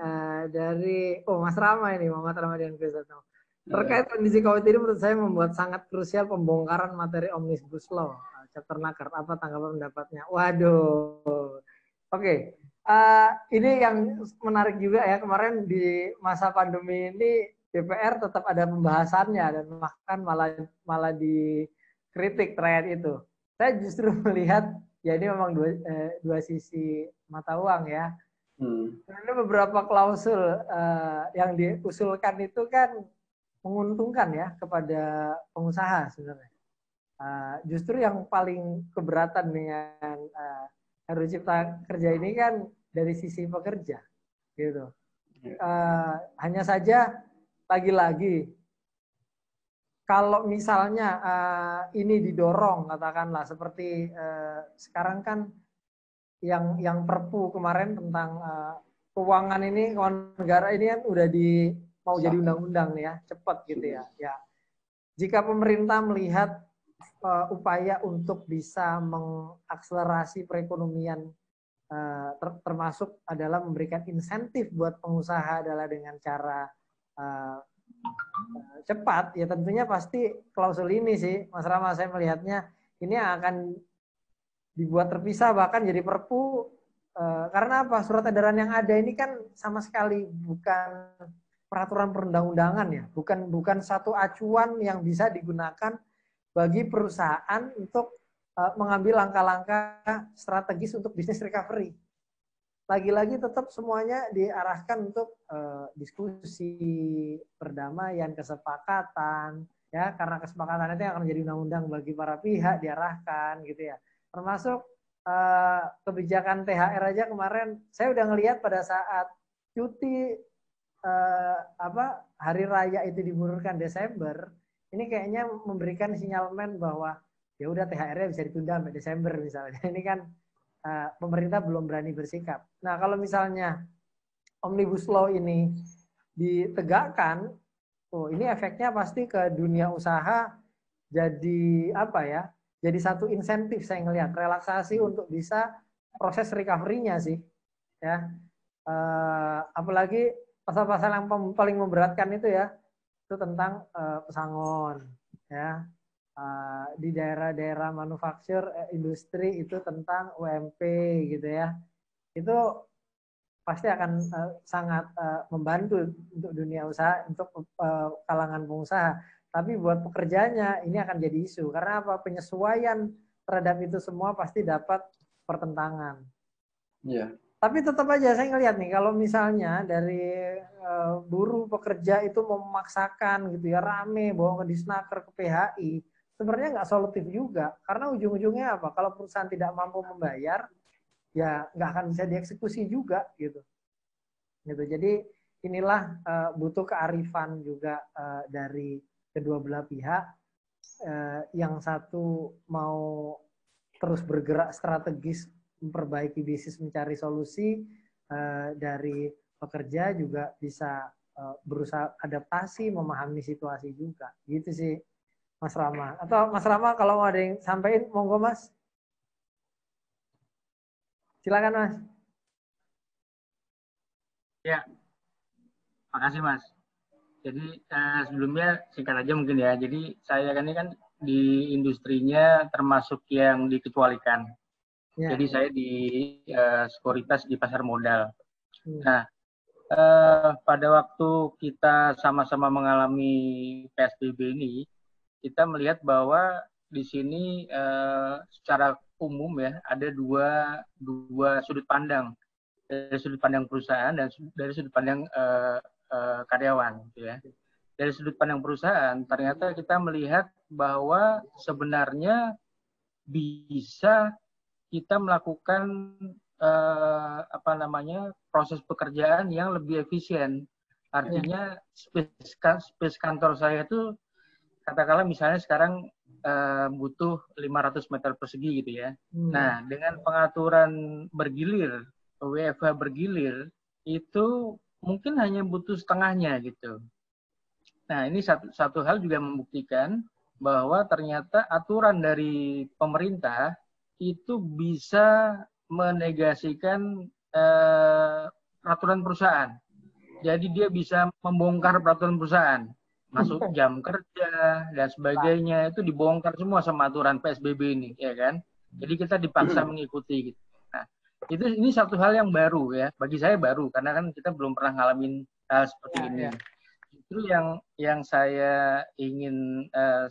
dari Mas Rama ini, Muhammad Ramadan Kristono. Terkait kondisi COVID ini menurut saya membuat sangat krusial pembongkaran materi Omnibus Law, chapter Naker. Apa tanggapan pendapatnya? Waduh. Oke. Ini yang menarik juga ya, kemarin di masa pandemi ini DPR tetap ada pembahasannya dan bahkan malah dikritik terkait itu. Saya justru melihat ya ini memang dua sisi mata uang ya. Karena beberapa klausul yang diusulkan itu kan menguntungkan ya kepada pengusaha sebenarnya. Justru yang paling keberatan dengan RUU Cipta Kerja ini kan dari sisi pekerja, gitu. Hanya saja lagi-lagi kalau misalnya ini didorong, katakanlah seperti sekarang kan yang Perpu kemarin tentang keuangan ini, keuangan negara ini kan udah mau jadi undang-undang nih ya, cepat gitu ya. Ya, jika pemerintah melihat upaya untuk bisa mengakselerasi perekonomian termasuk adalah memberikan insentif buat pengusaha adalah dengan cara cepat, ya tentunya pasti klausul ini sih, Mas Rama, saya melihatnya ini akan dibuat terpisah bahkan jadi Perpu karena apa? Surat edaran yang ada ini kan sama sekali bukan peraturan perundang-undangan ya, bukan satu acuan yang bisa digunakan bagi perusahaan untuk mengambil langkah-langkah strategis untuk bisnis recovery. Lagi-lagi tetap semuanya diarahkan untuk diskusi, perdamaian, kesepakatan, ya karena kesepakatan itu yang akan menjadi undang-undang bagi para pihak diarahkan gitu ya. Termasuk kebijakan THR aja kemarin saya udah ngelihat pada saat cuti hari raya itu dimundurkan Desember, ini kayaknya memberikan sinyalmen bahwa ya udah THR-nya bisa ditunda sampai Desember misalnya. Ini kan pemerintah belum berani bersikap. Nah, kalau misalnya Omnibus Law ini ditegakkan, ini efeknya pasti ke dunia usaha jadi apa ya? Jadi satu insentif saya ngelihat, relaksasi untuk bisa proses recovery-nya sih. Ya. Apalagi pasal-pasal yang paling memberatkan itu ya, itu tentang pesangon ya. Di daerah-daerah manufaktur industri itu tentang UMP gitu ya, itu pasti akan sangat membantu untuk dunia usaha, untuk kalangan pengusaha. Tapi buat pekerjanya ini akan jadi isu karena apa? Penyesuaian terhadap itu semua pasti dapat pertentangan. Iya. Tapi tetap aja saya ngelihat nih kalau misalnya dari buruh pekerja itu memaksakan gitu ya, rame bawa ke Disnaker, ke PHI, sebenarnya nggak solutif juga karena ujung-ujungnya apa? Kalau perusahaan tidak mampu membayar, ya nggak akan bisa dieksekusi juga gitu. Jadi inilah butuh kearifan juga dari kedua belah pihak. Yang satu mau terus bergerak strategis memperbaiki bisnis, mencari solusi, dari pekerja juga bisa berusaha adaptasi, memahami situasi juga. Gitu sih, Mas Rama. Atau Mas Rama kalau mau ada yang sampaikan, monggo Mas. Silakan Mas. Ya, makasih Mas. Jadi sebelumnya singkat aja mungkin ya. Jadi saya kan ini kan di industrinya termasuk yang dikecualikan. Ya. Jadi saya di sekuritas di pasar modal. Nah, pada waktu kita sama-sama mengalami PSBB ini, kita melihat bahwa di sini secara umum ya ada dua sudut pandang, dari sudut pandang perusahaan dan dari sudut pandang karyawan, gitu ya. Dari sudut pandang perusahaan, ternyata kita melihat bahwa sebenarnya bisa kita melakukan proses pekerjaan yang lebih efisien. Artinya space kantor saya itu katakanlah misalnya sekarang butuh 500 meter persegi gitu ya. Nah, dengan pengaturan bergilir, WFH bergilir, itu mungkin hanya butuh setengahnya gitu. Nah, ini satu hal juga membuktikan bahwa ternyata aturan dari pemerintah itu bisa menegasikan peraturan perusahaan. Jadi dia bisa membongkar peraturan perusahaan. Masuk jam kerja dan sebagainya itu dibongkar semua sama aturan PSBB ini, ya kan? Jadi kita dipaksa mengikuti gitu. Nah, ini satu hal yang baru ya, bagi saya baru karena kan kita belum pernah ngalamin hal seperti ini. Justru yang saya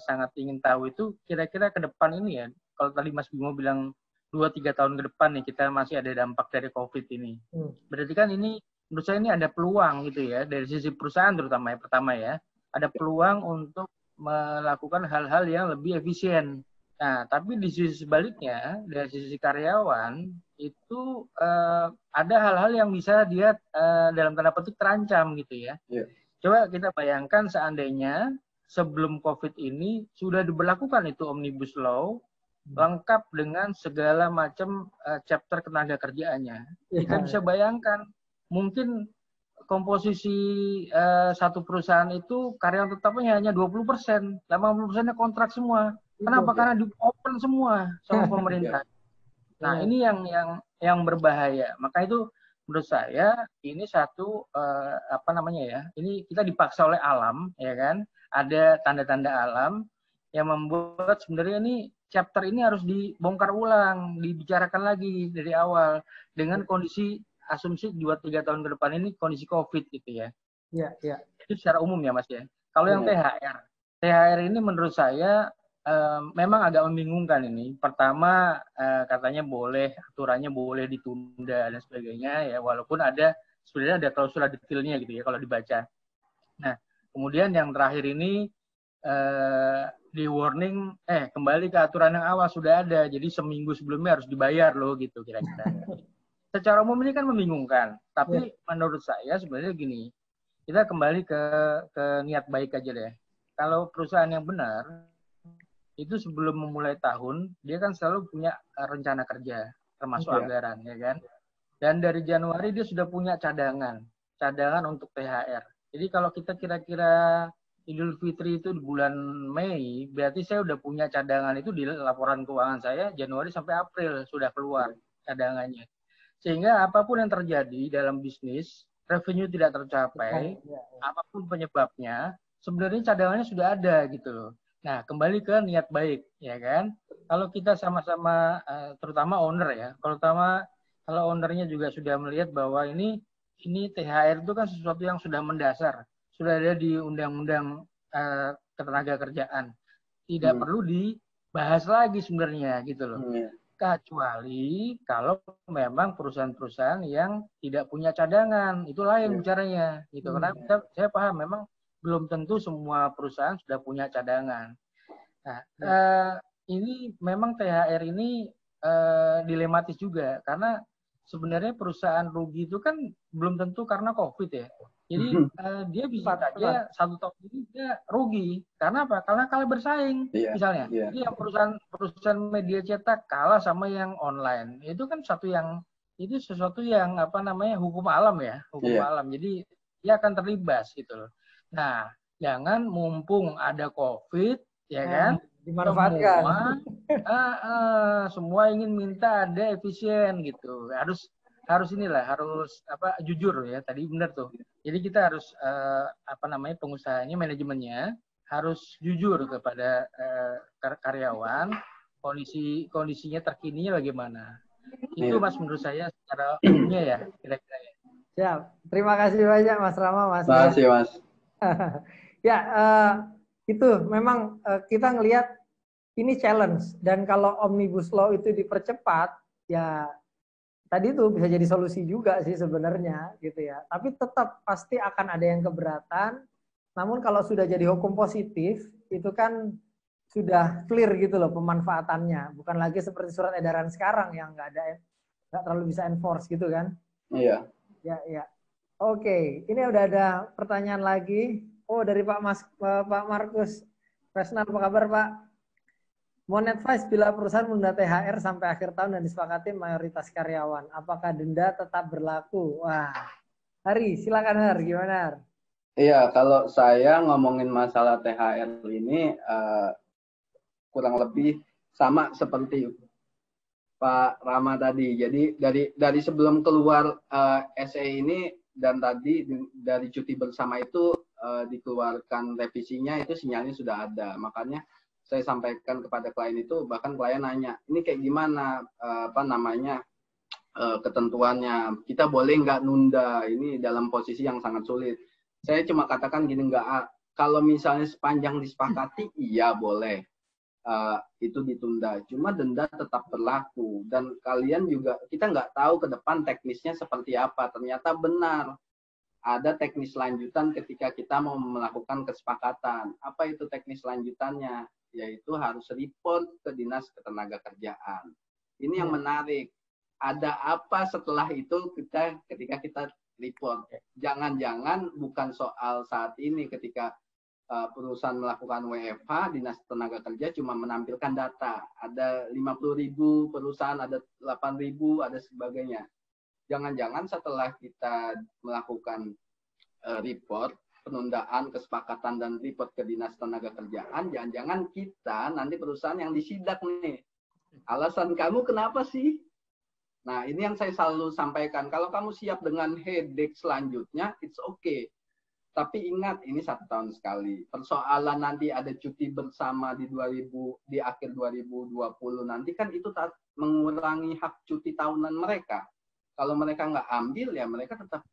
sangat ingin tahu itu kira-kira ke depan ini ya. Kalau tadi Mas Bimo bilang 2-3 tahun ke depan nih kita masih ada dampak dari COVID ini. Berarti kan ini menurut saya ini ada peluang gitu ya dari sisi perusahaan terutama ya, pertama ya. Ada peluang untuk melakukan hal-hal yang lebih efisien. Nah, tapi di sisi sebaliknya, dari sisi karyawan, itu ada hal-hal yang bisa dia dalam tanda petik terancam gitu ya. Yeah. Coba kita bayangkan seandainya sebelum COVID ini sudah diberlakukan itu Omnibus Law, lengkap dengan segala macam chapter ketenaga kerjaannya. Kita bisa bayangkan, mungkin komposisi satu perusahaan itu karyawan tetapnya hanya 20%, 80%-nya kontrak semua. Kenapa? Karena di open semua sama pemerintah. Nah, ini yang berbahaya. Maka itu menurut saya ini satu ini kita dipaksa oleh alam, ya kan? Ada tanda-tanda alam yang membuat sebenarnya ini chapter ini harus dibongkar ulang, dibicarakan lagi dari awal dengan kondisi asumsi 2-3 tahun ke depan ini kondisi COVID gitu ya. Iya, iya. Itu secara umum ya Mas ya. Kalau yang THR ini menurut saya memang agak membingungkan ini. Pertama katanya aturannya boleh ditunda dan sebagainya ya, walaupun sebenarnya ada klausul detailnya gitu ya kalau dibaca. Nah, kemudian yang terakhir ini di warning kembali ke aturan yang awal sudah ada, jadi seminggu sebelumnya harus dibayar loh gitu kira-kira. Secara umum ini kan membingungkan, tapi menurut saya sebenarnya gini, kita kembali ke niat baik aja deh. Kalau perusahaan yang benar, itu sebelum memulai tahun, dia kan selalu punya rencana kerja, termasuk anggaran, ya kan? Dan dari Januari dia sudah punya cadangan untuk THR. Jadi kalau kita kira-kira Idul Fitri itu di bulan Mei, berarti saya udah punya cadangan itu di laporan keuangan saya, Januari sampai April sudah keluar cadangannya. Sehingga apapun yang terjadi dalam bisnis, revenue tidak tercapai, apapun penyebabnya, sebenarnya cadangannya sudah ada gitu loh. Nah, kembali ke niat baik, ya kan? Kalau kita sama-sama, terutama owner ya, kalau ownernya juga sudah melihat bahwa ini THR itu kan sesuatu yang sudah mendasar, sudah ada di Undang-Undang Ketenaga Kerjaan, tidak perlu dibahas lagi sebenarnya gitu loh. Kecuali kalau memang perusahaan-perusahaan yang tidak punya cadangan, itu lain bicaranya gitu. Karena saya paham memang belum tentu semua perusahaan sudah punya cadangan. Nah, ini memang THR ini dilematis juga karena sebenarnya perusahaan rugi itu kan belum tentu karena COVID ya. Jadi dia bisa saja 1 tahun ini dia rugi. Karena apa? Karena kalah bersaing misalnya. Jadi yang perusahaan media cetak kalah sama yang online. Itu kan sesuatu yang hukum alam ya, alam. Jadi dia akan terlibas gitu loh. Nah, jangan mumpung ada COVID ya kan, dimanfaatkan. Semua Semua ingin minta ada efisien gitu. Harus inilah, harus jujur ya. Tadi benar tuh. Jadi kita harus pengusahanya, manajemennya harus jujur kepada karyawan, kondisinya terkininya bagaimana. Itu Mas menurut saya secara umumnya ya, kira-kira ya. Siap. Terima kasih banyak Mas Rama, Mas. Terima kasih, Mas. Ya, itu memang kita ngelihat ini challenge, dan kalau Omnibus Law itu dipercepat, ya tadi itu bisa jadi solusi juga sih sebenarnya gitu ya. Tapi tetap pasti akan ada yang keberatan. Namun kalau sudah jadi hukum positif, itu kan sudah clear gitu loh pemanfaatannya. Bukan lagi seperti surat edaran sekarang yang nggak terlalu bisa enforce gitu kan. Iya. Ya. Oke, ini udah ada pertanyaan lagi. Oh, dari Pak Markus Resnan, apa kabar Pak? Mohon advice bila perusahaan menunda THR sampai akhir tahun dan disepakati mayoritas karyawan, apakah denda tetap berlaku? Wah, Hari, silakan Har, gimana Har? Iya, kalau saya ngomongin masalah THR ini kurang lebih sama seperti Pak Rama tadi. Jadi dari sebelum keluar SE ini dan tadi dari cuti bersama itu dikeluarkan revisinya, itu sinyalnya sudah ada. Makanya saya sampaikan kepada klien itu, bahkan klien nanya, ini kayak gimana ketentuannya, kita boleh nggak nunda, ini dalam posisi yang sangat sulit. Saya cuma katakan gini, kalau misalnya sepanjang disepakati, iya boleh. Itu ditunda, cuma denda tetap berlaku, dan kalian juga, kita nggak tahu ke depan teknisnya seperti apa. Ternyata benar ada teknis lanjutan ketika kita mau melakukan kesepakatan. Apa itu teknis lanjutannya? Yaitu harus report ke Dinas Ketenagakerjaan. Ini yang menarik. Ada apa setelah itu ketika kita report? Jangan-jangan bukan soal saat ini ketika perusahaan melakukan WFH, Dinas Tenaga Kerja cuma menampilkan data. Ada 50.000 perusahaan, ada 8.000, ada sebagainya. Jangan-jangan setelah kita melakukan report, penundaan, kesepakatan, dan report ke Dinas Tenaga Kerjaan, jangan-jangan kita nanti perusahaan yang disidak nih. Alasan kamu kenapa sih? Nah, ini yang saya selalu sampaikan. Kalau kamu siap dengan headache selanjutnya, it's okay. Tapi ingat, ini 1 tahun sekali. Persoalan nanti ada cuti bersama di akhir 2020 nanti, kan itu mengurangi hak cuti tahunan mereka. Kalau mereka nggak ambil, ya mereka tetap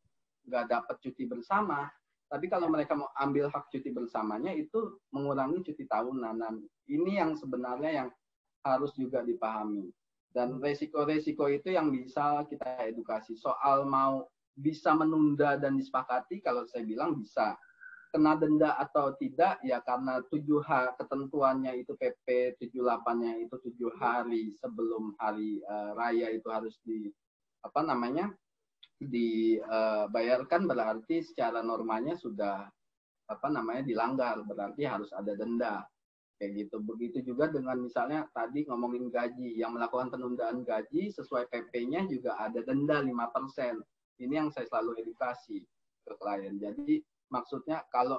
nggak dapat cuti bersama. Tapi kalau mereka mau ambil hak cuti bersamanya, itu mengurangi cuti tahunan. Nah, ini yang sebenarnya yang harus juga dipahami. Dan resiko-resiko itu yang bisa kita edukasi. Soal mau bisa menunda dan disepakati, kalau saya bilang bisa. Kena denda atau tidak, ya karena ketentuannya itu PP 78-nya itu 7 hari sebelum hari raya itu harus dibayarkan, berarti secara normanya sudah dilanggar, berarti harus ada denda kayak gitu. Begitu juga dengan misalnya tadi ngomongin gaji, yang melakukan penundaan gaji sesuai PP-nya juga ada denda 5%. Ini yang saya selalu edukasi ke klien. Jadi maksudnya kalau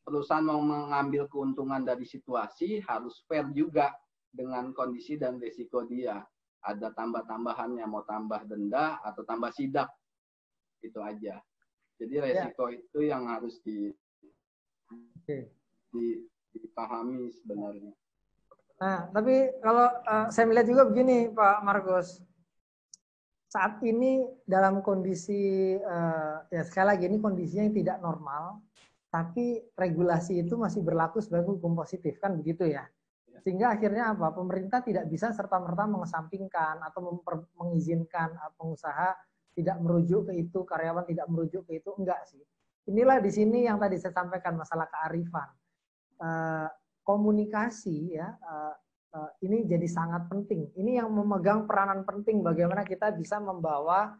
perusahaan mau mengambil keuntungan dari situasi, harus fair juga dengan kondisi dan risiko dia. Ada tambah-tambahannya, mau tambah denda atau tambah sidak. Itu aja. Jadi resiko itu yang harus dipahami sebenarnya. Nah, tapi kalau saya melihat juga begini Pak Markus, saat ini dalam kondisi ya sekali lagi ini kondisinya yang tidak normal, tapi regulasi itu masih berlaku sebagai hukum positif, kan begitu ya? Sehingga akhirnya apa? Pemerintah tidak bisa serta-merta mengesampingkan atau mengizinkan pengusaha tidak merujuk ke itu, karyawan tidak merujuk ke itu, enggak sih. Inilah di sini yang tadi saya sampaikan, masalah kearifan. Komunikasi ya, ini jadi sangat penting. Ini yang memegang peranan penting bagaimana kita bisa membawa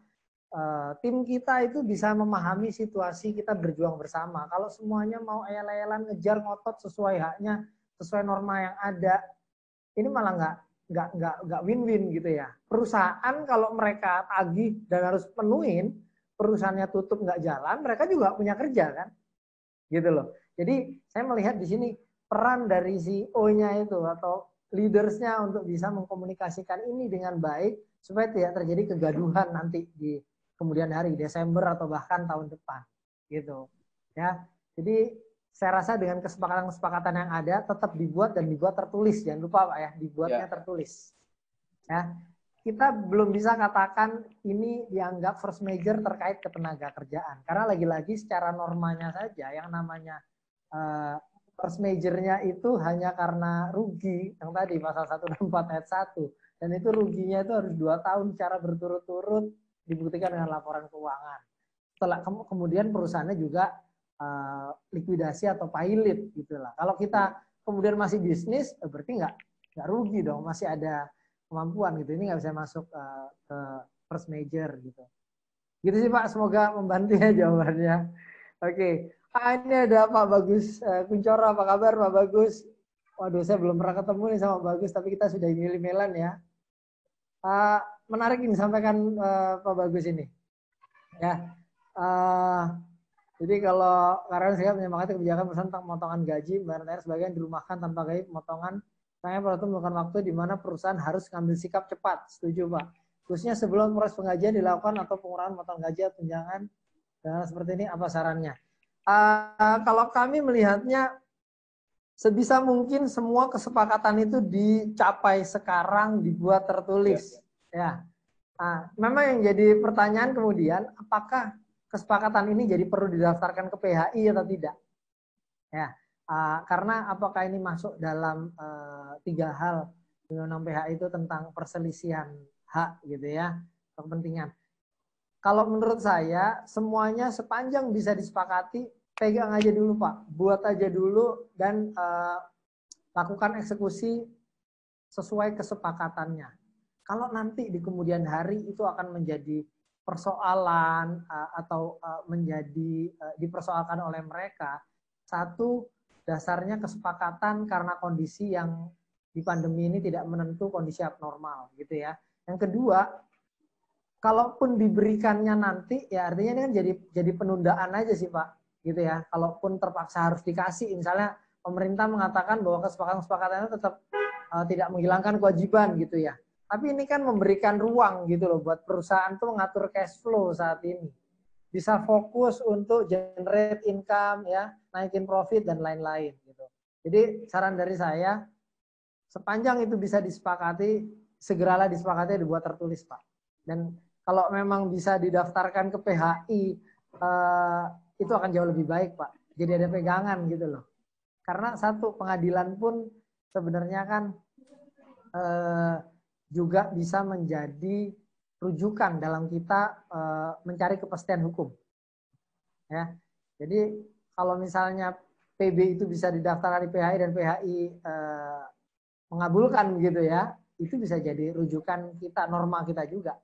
tim kita itu bisa memahami situasi kita berjuang bersama. Kalau semuanya mau ayal-ayalan ngejar ngotot sesuai haknya, sesuai norma yang ada, ini malah nggak win-win gitu ya. Perusahaan kalau mereka tagih dan harus penuhin, perusahaannya tutup nggak jalan, mereka juga punya kerja kan, gitu loh. Jadi saya melihat di sini peran dari CEO-nya itu atau leadersnya untuk bisa mengkomunikasikan ini dengan baik supaya tidak terjadi kegaduhan nanti di kemudian hari, Desember atau bahkan tahun depan gitu ya. Jadi saya rasa dengan kesepakatan-kesepakatan yang ada tetap dibuat dan dibuat tertulis, jangan lupa Pak ya, dibuatnya tertulis ya. Kita belum bisa katakan ini dianggap force major terkait ketenaga kerjaan. Karena lagi-lagi secara normanya saja yang namanya force major-nya itu hanya karena rugi, yang tadi pasal 164 ayat 1. Dan itu ruginya itu harus 2 tahun secara berturut-turut dibuktikan dengan laporan keuangan. Setelah kemudian perusahaannya juga likuidasi atau pilot gitulah. Kalau kita kemudian masih bisnis, berarti nggak rugi dong, masih ada kemampuan gitu. Ini nggak bisa masuk ke first major gitu. Gitu sih Pak, semoga membantu ya jawabannya. Oke. Ini ada Pak Bagus Kuncoro, apa kabar Pak Bagus? Waduh, saya belum pernah ketemu nih sama Bagus, tapi kita sudah email-emailan ya. Menarik ini sampaikan Pak Bagus ini. Ya. Jadi kalau karena saya menyepakati kebijakan perusahaan tentang pemotongan gaji, bayar sebagian dirumahkan tanpa gaji pemotongan. Saya perlu melakukan waktu di mana perusahaan harus mengambil sikap cepat. Setuju Pak. Khususnya sebelum proses pengajian dilakukan atau pengurangan potong gaji atau tunjangan seperti ini, apa sarannya? Kalau kami melihatnya sebisa mungkin semua kesepakatan itu dicapai sekarang, dibuat tertulis. Ya. Memang yang jadi pertanyaan kemudian, apakah kesepakatan ini jadi perlu didaftarkan ke PHI atau tidak? Ya. Karena apakah ini masuk dalam 3 hal Undang-Undang PHI itu tentang perselisihan hak gitu ya, kepentingan. Kalau menurut saya semuanya sepanjang bisa disepakati, pegang aja dulu Pak, buat aja dulu dan lakukan eksekusi sesuai kesepakatannya. Kalau nanti di kemudian hari itu akan menjadi persoalan atau menjadi dipersoalkan oleh mereka, satu, dasarnya kesepakatan karena kondisi yang di pandemi ini tidak menentu, kondisi abnormal gitu ya. Yang kedua, kalaupun diberikannya nanti ya artinya ini kan jadi penundaan aja sih Pak gitu ya. Kalaupun terpaksa harus dikasih, misalnya pemerintah mengatakan bahwa kesepakatan-kesepakatannya tetap tidak menghilangkan kewajiban gitu ya. Tapi ini kan memberikan ruang gitu loh buat perusahaan tuh mengatur cash flow saat ini. Bisa fokus untuk generate income ya, naikin profit dan lain-lain gitu. Jadi saran dari saya, sepanjang itu bisa disepakati, segeralah disepakati, dibuat tertulis Pak. Dan kalau memang bisa didaftarkan ke PHI, itu akan jauh lebih baik Pak. Jadi ada pegangan gitu loh. Karena satu, pengadilan pun sebenarnya kan juga bisa menjadi rujukan dalam kita mencari kepastian hukum. Ya. Jadi kalau misalnya PB itu bisa didaftarkan di PHI dan PHI mengabulkan gitu ya, itu bisa jadi rujukan kita, norma kita juga.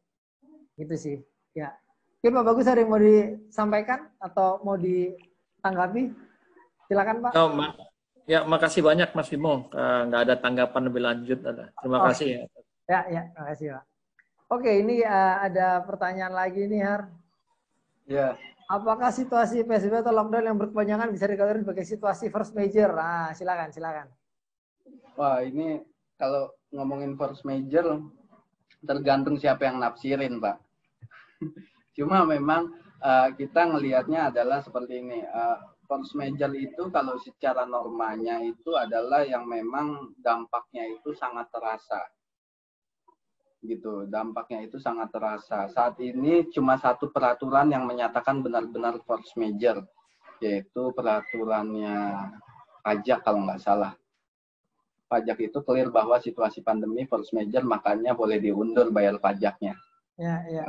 Gitu sih. Ya. Mungkin Pak Bagus ada yang mau disampaikan atau mau ditanggapi? Silakan Pak. Ya, makasih banyak Mas Bimo. Nggak ada tanggapan lebih lanjut. Terima kasih ya. Ya, terima kasih Pak. Oke, ini ada pertanyaan lagi nih Har. Ya. Apakah situasi PSBB atau lockdown yang berkepanjangan bisa dikategorikan sebagai situasi force major? Silakan. Wah, ini kalau ngomongin force major tergantung siapa yang nafsirin, Pak. Cuma memang kita ngelihatnya adalah seperti ini. Force major itu kalau secara normanya itu adalah yang memang dampaknya itu sangat terasa. Gitu, dampaknya itu sangat terasa. Saat ini cuma satu peraturan yang menyatakan benar-benar force major, yaitu peraturannya pajak kalau nggak salah. Pajak itu clear bahwa situasi pandemi force major, makanya boleh diundur bayar pajaknya. Ya.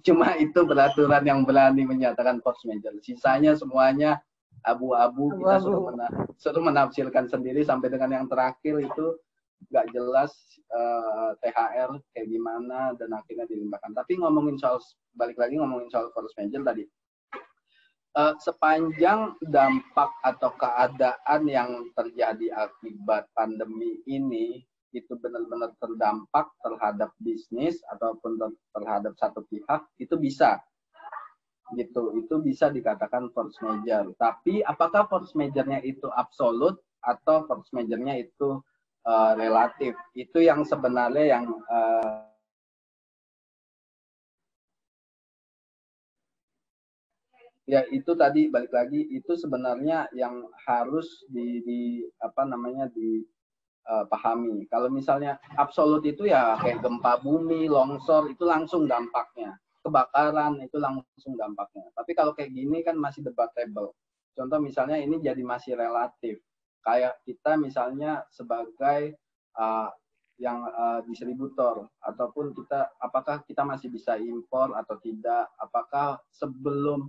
Cuma itu peraturan yang berani menyatakan force major. Sisanya semuanya abu-abu. Kita suruh menafsirkan sendiri sampai dengan yang terakhir itu nggak jelas THR kayak gimana dan akhirnya dilimpahkan. Tapi balik lagi ngomongin soal force major tadi. Sepanjang dampak atau keadaan yang terjadi akibat pandemi ini itu benar-benar terdampak terhadap bisnis ataupun terhadap satu pihak, itu bisa gitu, itu bisa dikatakan force major. Tapi apakah force majornya itu absolut atau force majornya itu relatif. Itu yang sebenarnya yang ya itu tadi balik lagi itu sebenarnya yang harus dipahami. Kalau misalnya absolut itu ya kayak gempa bumi, longsor itu langsung dampaknya. Kebakaran itu langsung dampaknya. Tapi kalau kayak gini kan masih debatable. Contoh misalnya ini jadi masih relatif. Kayak kita misalnya sebagai distributor ataupun apakah kita masih bisa impor atau tidak? Apakah sebelum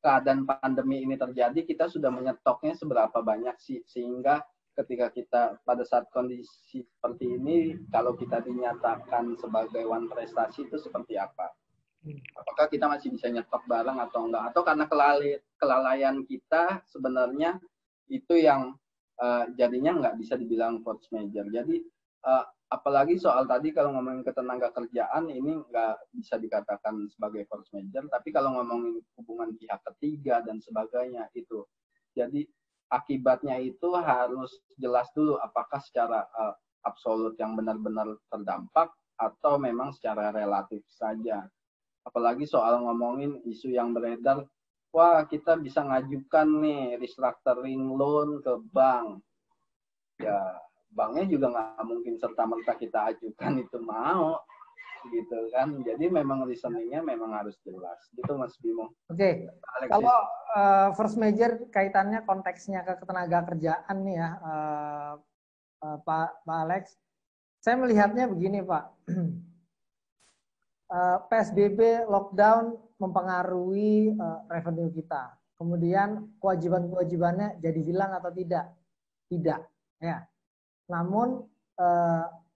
keadaan pandemi ini terjadi kita sudah menyetoknya seberapa banyak sih sehingga ketika kita pada saat kondisi seperti ini, kalau kita dinyatakan sebagai one prestasi itu seperti apa? Apakah kita masih bisa nyetok barang atau enggak? Atau karena kelalaian kita sebenarnya itu yang jadinya nggak bisa dibilang force major. Jadi apalagi soal tadi kalau ngomongin ketenaga kerjaan ini nggak bisa dikatakan sebagai force major. Tapi kalau ngomongin hubungan pihak ketiga dan sebagainya itu. Jadi akibatnya itu harus jelas dulu apakah secara absolut yang benar-benar terdampak atau memang secara relatif saja. Apalagi soal ngomongin isu yang beredar, wah kita bisa ngajukan nih restructuring loan ke bank. Ya banknya juga nggak mungkin serta-merta kita ajukan itu mau. Gitu kan, jadi memang reasoningnya memang harus jelas gitu Mas Bimo. Oke. Kalau first major kaitannya konteksnya ke ketenaga kerjaan nih ya Pak Alex, saya melihatnya begini Pak. PSBB lockdown mempengaruhi revenue kita, kemudian kewajiban-kewajibannya jadi hilang atau tidak ya. Namun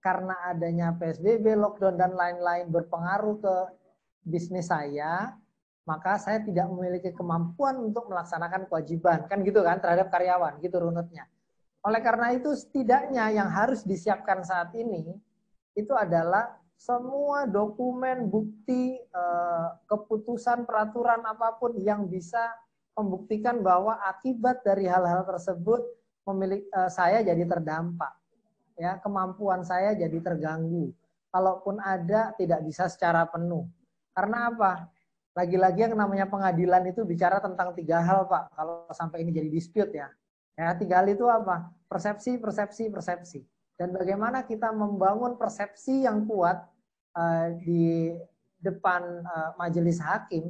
karena adanya PSBB, lockdown, dan lain-lain berpengaruh ke bisnis saya, maka saya tidak memiliki kemampuan untuk melaksanakan kewajiban. Kan gitu kan, terhadap karyawan, gitu runutnya. Oleh karena itu, setidaknya yang harus disiapkan saat ini, itu adalah semua dokumen, bukti, keputusan, peraturan, apapun yang bisa membuktikan bahwa akibat dari hal-hal tersebut saya jadi terdampak. Ya, kemampuan saya jadi terganggu. Kalaupun ada, tidak bisa secara penuh. Karena apa? Lagi-lagi yang namanya pengadilan itu bicara tentang 3 hal, Pak. Kalau sampai ini jadi dispute ya. Ya, 3 hal itu apa? Persepsi, persepsi, persepsi. Dan bagaimana kita membangun persepsi yang kuat di depan majelis hakim,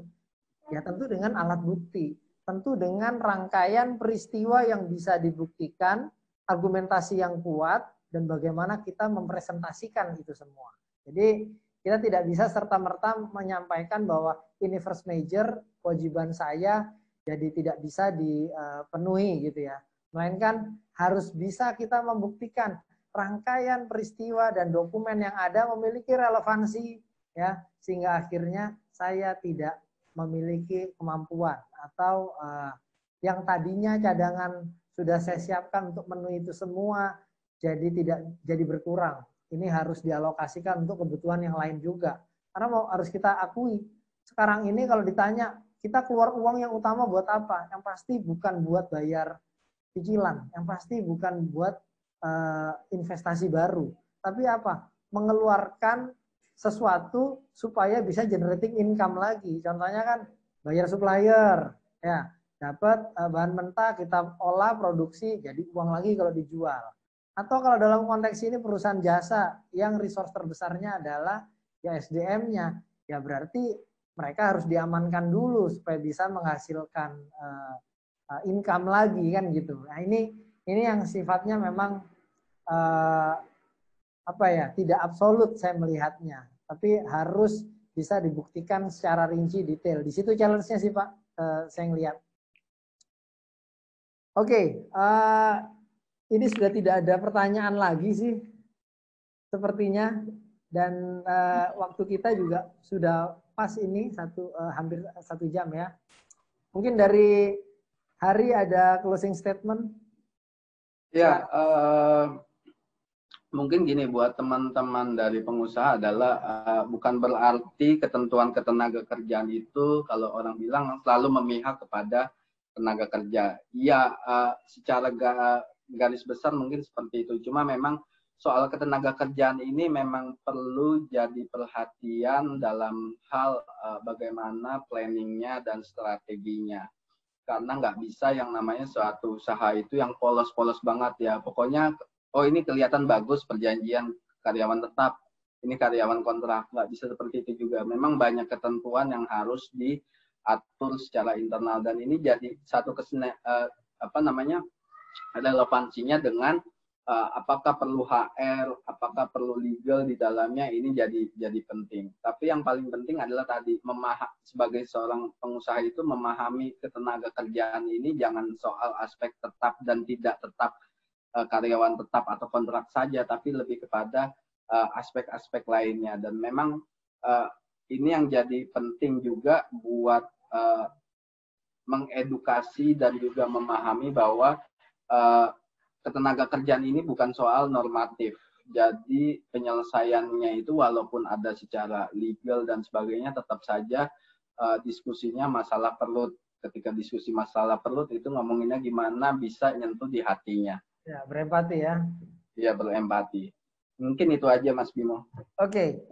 ya tentu dengan alat bukti. Tentu dengan rangkaian peristiwa yang bisa dibuktikan, argumentasi yang kuat, dan bagaimana kita mempresentasikan itu semua. Jadi kita tidak bisa serta-merta menyampaikan bahwa ini first major, kewajiban saya jadi tidak bisa dipenuhi gitu ya. Melainkan harus bisa kita membuktikan rangkaian peristiwa dan dokumen yang ada memiliki relevansi ya, sehingga akhirnya saya tidak memiliki kemampuan atau yang tadinya cadangan sudah saya siapkan untuk memenuhi itu semua jadi berkurang. Ini harus dialokasikan untuk kebutuhan yang lain juga. Karena harus kita akui, sekarang ini kalau ditanya, kita keluar uang yang utama buat apa? Yang pasti bukan buat bayar cicilan, yang pasti bukan buat investasi baru. Tapi apa? Mengeluarkan sesuatu supaya bisa generating income lagi. Contohnya kan bayar supplier, ya dapat bahan mentah, kita olah, produksi, jadi uang lagi kalau dijual. Atau kalau dalam konteks ini perusahaan jasa yang resource terbesarnya adalah ya SDM-nya, ya berarti mereka harus diamankan dulu supaya bisa menghasilkan income lagi kan gitu. Nah ini yang sifatnya memang tidak absolut saya melihatnya, tapi harus bisa dibuktikan secara rinci detail. Di situ challenge-nya sih Pak, saya ngelihat. Oke. Ini sudah tidak ada pertanyaan lagi sih, sepertinya. Dan waktu kita juga sudah pas ini, hampir 1 jam ya. Mungkin dari Hari ada closing statement? Ya, mungkin gini buat teman-teman dari pengusaha adalah bukan berarti ketentuan ketenaga kerjaan itu kalau orang bilang selalu memihak kepada tenaga kerja. Iya, secara garis besar mungkin seperti itu. Cuma memang soal ketenaga kerjaan ini memang perlu jadi perhatian dalam hal bagaimana planningnya dan strateginya. Karena nggak bisa yang namanya suatu usaha itu yang polos-polos banget ya. Pokoknya, oh ini kelihatan bagus perjanjian karyawan tetap, ini karyawan kontrak. Nggak bisa seperti itu juga. Memang banyak ketentuan yang harus diatur secara internal. Dan ini jadi satu relevansinya dengan apakah perlu HR, apakah perlu legal di dalamnya, ini jadi penting. Tapi yang paling penting adalah tadi sebagai seorang pengusaha itu memahami ketenaga kerjaan ini jangan soal aspek tetap dan tidak tetap, karyawan tetap atau kontrak saja, tapi lebih kepada aspek-aspek lainnya. Dan memang ini yang jadi penting juga buat mengedukasi dan juga memahami bahwa ketenaga kerjaan ini bukan soal normatif. Jadi penyelesaiannya itu walaupun ada secara legal dan sebagainya, tetap saja diskusinya masalah perlut. Ketika diskusi masalah perlut itu ngomonginnya gimana bisa nyentuh di hatinya. Ya, berempati ya. Iya, berempati. Mungkin itu aja Mas Bimo. Oke.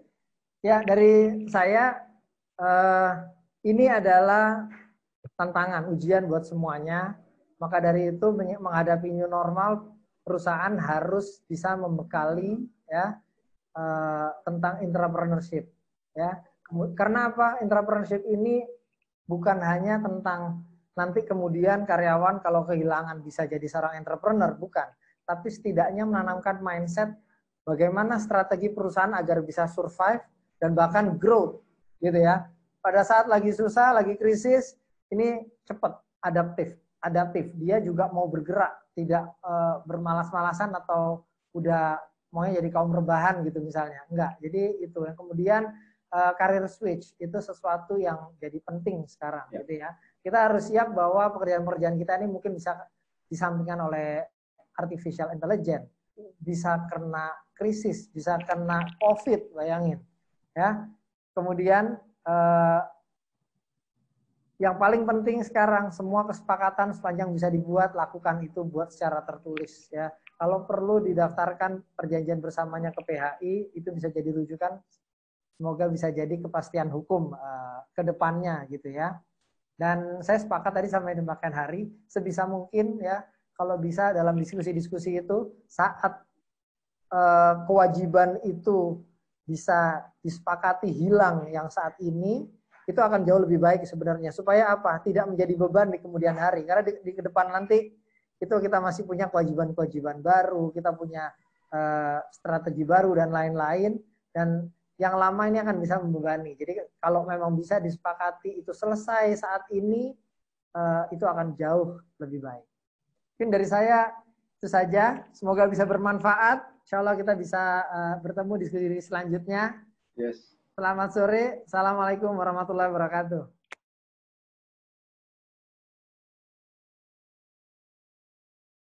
Ya, dari saya ini adalah tantangan, ujian buat semuanya. Maka dari itu menghadapi new normal, perusahaan harus bisa membekali ya tentang entrepreneurship ya. Karena apa? Entrepreneurship ini bukan hanya tentang nanti kemudian karyawan kalau kehilangan bisa jadi seorang entrepreneur, bukan. Tapi setidaknya menanamkan mindset bagaimana strategi perusahaan agar bisa survive dan bahkan growth gitu ya. Pada saat lagi susah, lagi krisis, ini cepat adaptif, dia juga mau bergerak, tidak bermalas-malasan atau udah maunya jadi kaum rebahan gitu misalnya. Enggak, jadi itu yang kemudian career switch itu sesuatu yang jadi penting sekarang gitu ya. Kita harus siap bahwa pekerjaan-pekerjaan kita ini mungkin bisa disampingkan oleh artificial intelligence, bisa kena krisis, bisa kena COVID, bayangin ya. Kemudian yang paling penting sekarang, semua kesepakatan sepanjang bisa dibuat, lakukan itu buat secara tertulis ya. Kalau perlu didaftarkan perjanjian bersamanya ke PHI, itu bisa jadi rujukan. Semoga bisa jadi kepastian hukum ke depannya gitu ya. Dan saya sepakat tadi sama yang dimakan Hari, sebisa mungkin ya, kalau bisa dalam diskusi-diskusi itu, saat kewajiban itu bisa disepakati hilang yang saat ini, itu akan jauh lebih baik sebenarnya. Supaya apa? Tidak menjadi beban di kemudian hari. Karena di ke depan nanti itu kita masih punya kewajiban-kewajiban baru, kita punya strategi baru dan lain-lain. Dan yang lama ini akan bisa membebani. Jadi kalau memang bisa disepakati itu selesai saat ini, itu akan jauh lebih baik. Mungkin dari saya itu saja. Semoga bisa bermanfaat. Insya Allah kita bisa bertemu di diskusi selanjutnya. Yes. Selamat sore. Assalamualaikum warahmatullahi wabarakatuh.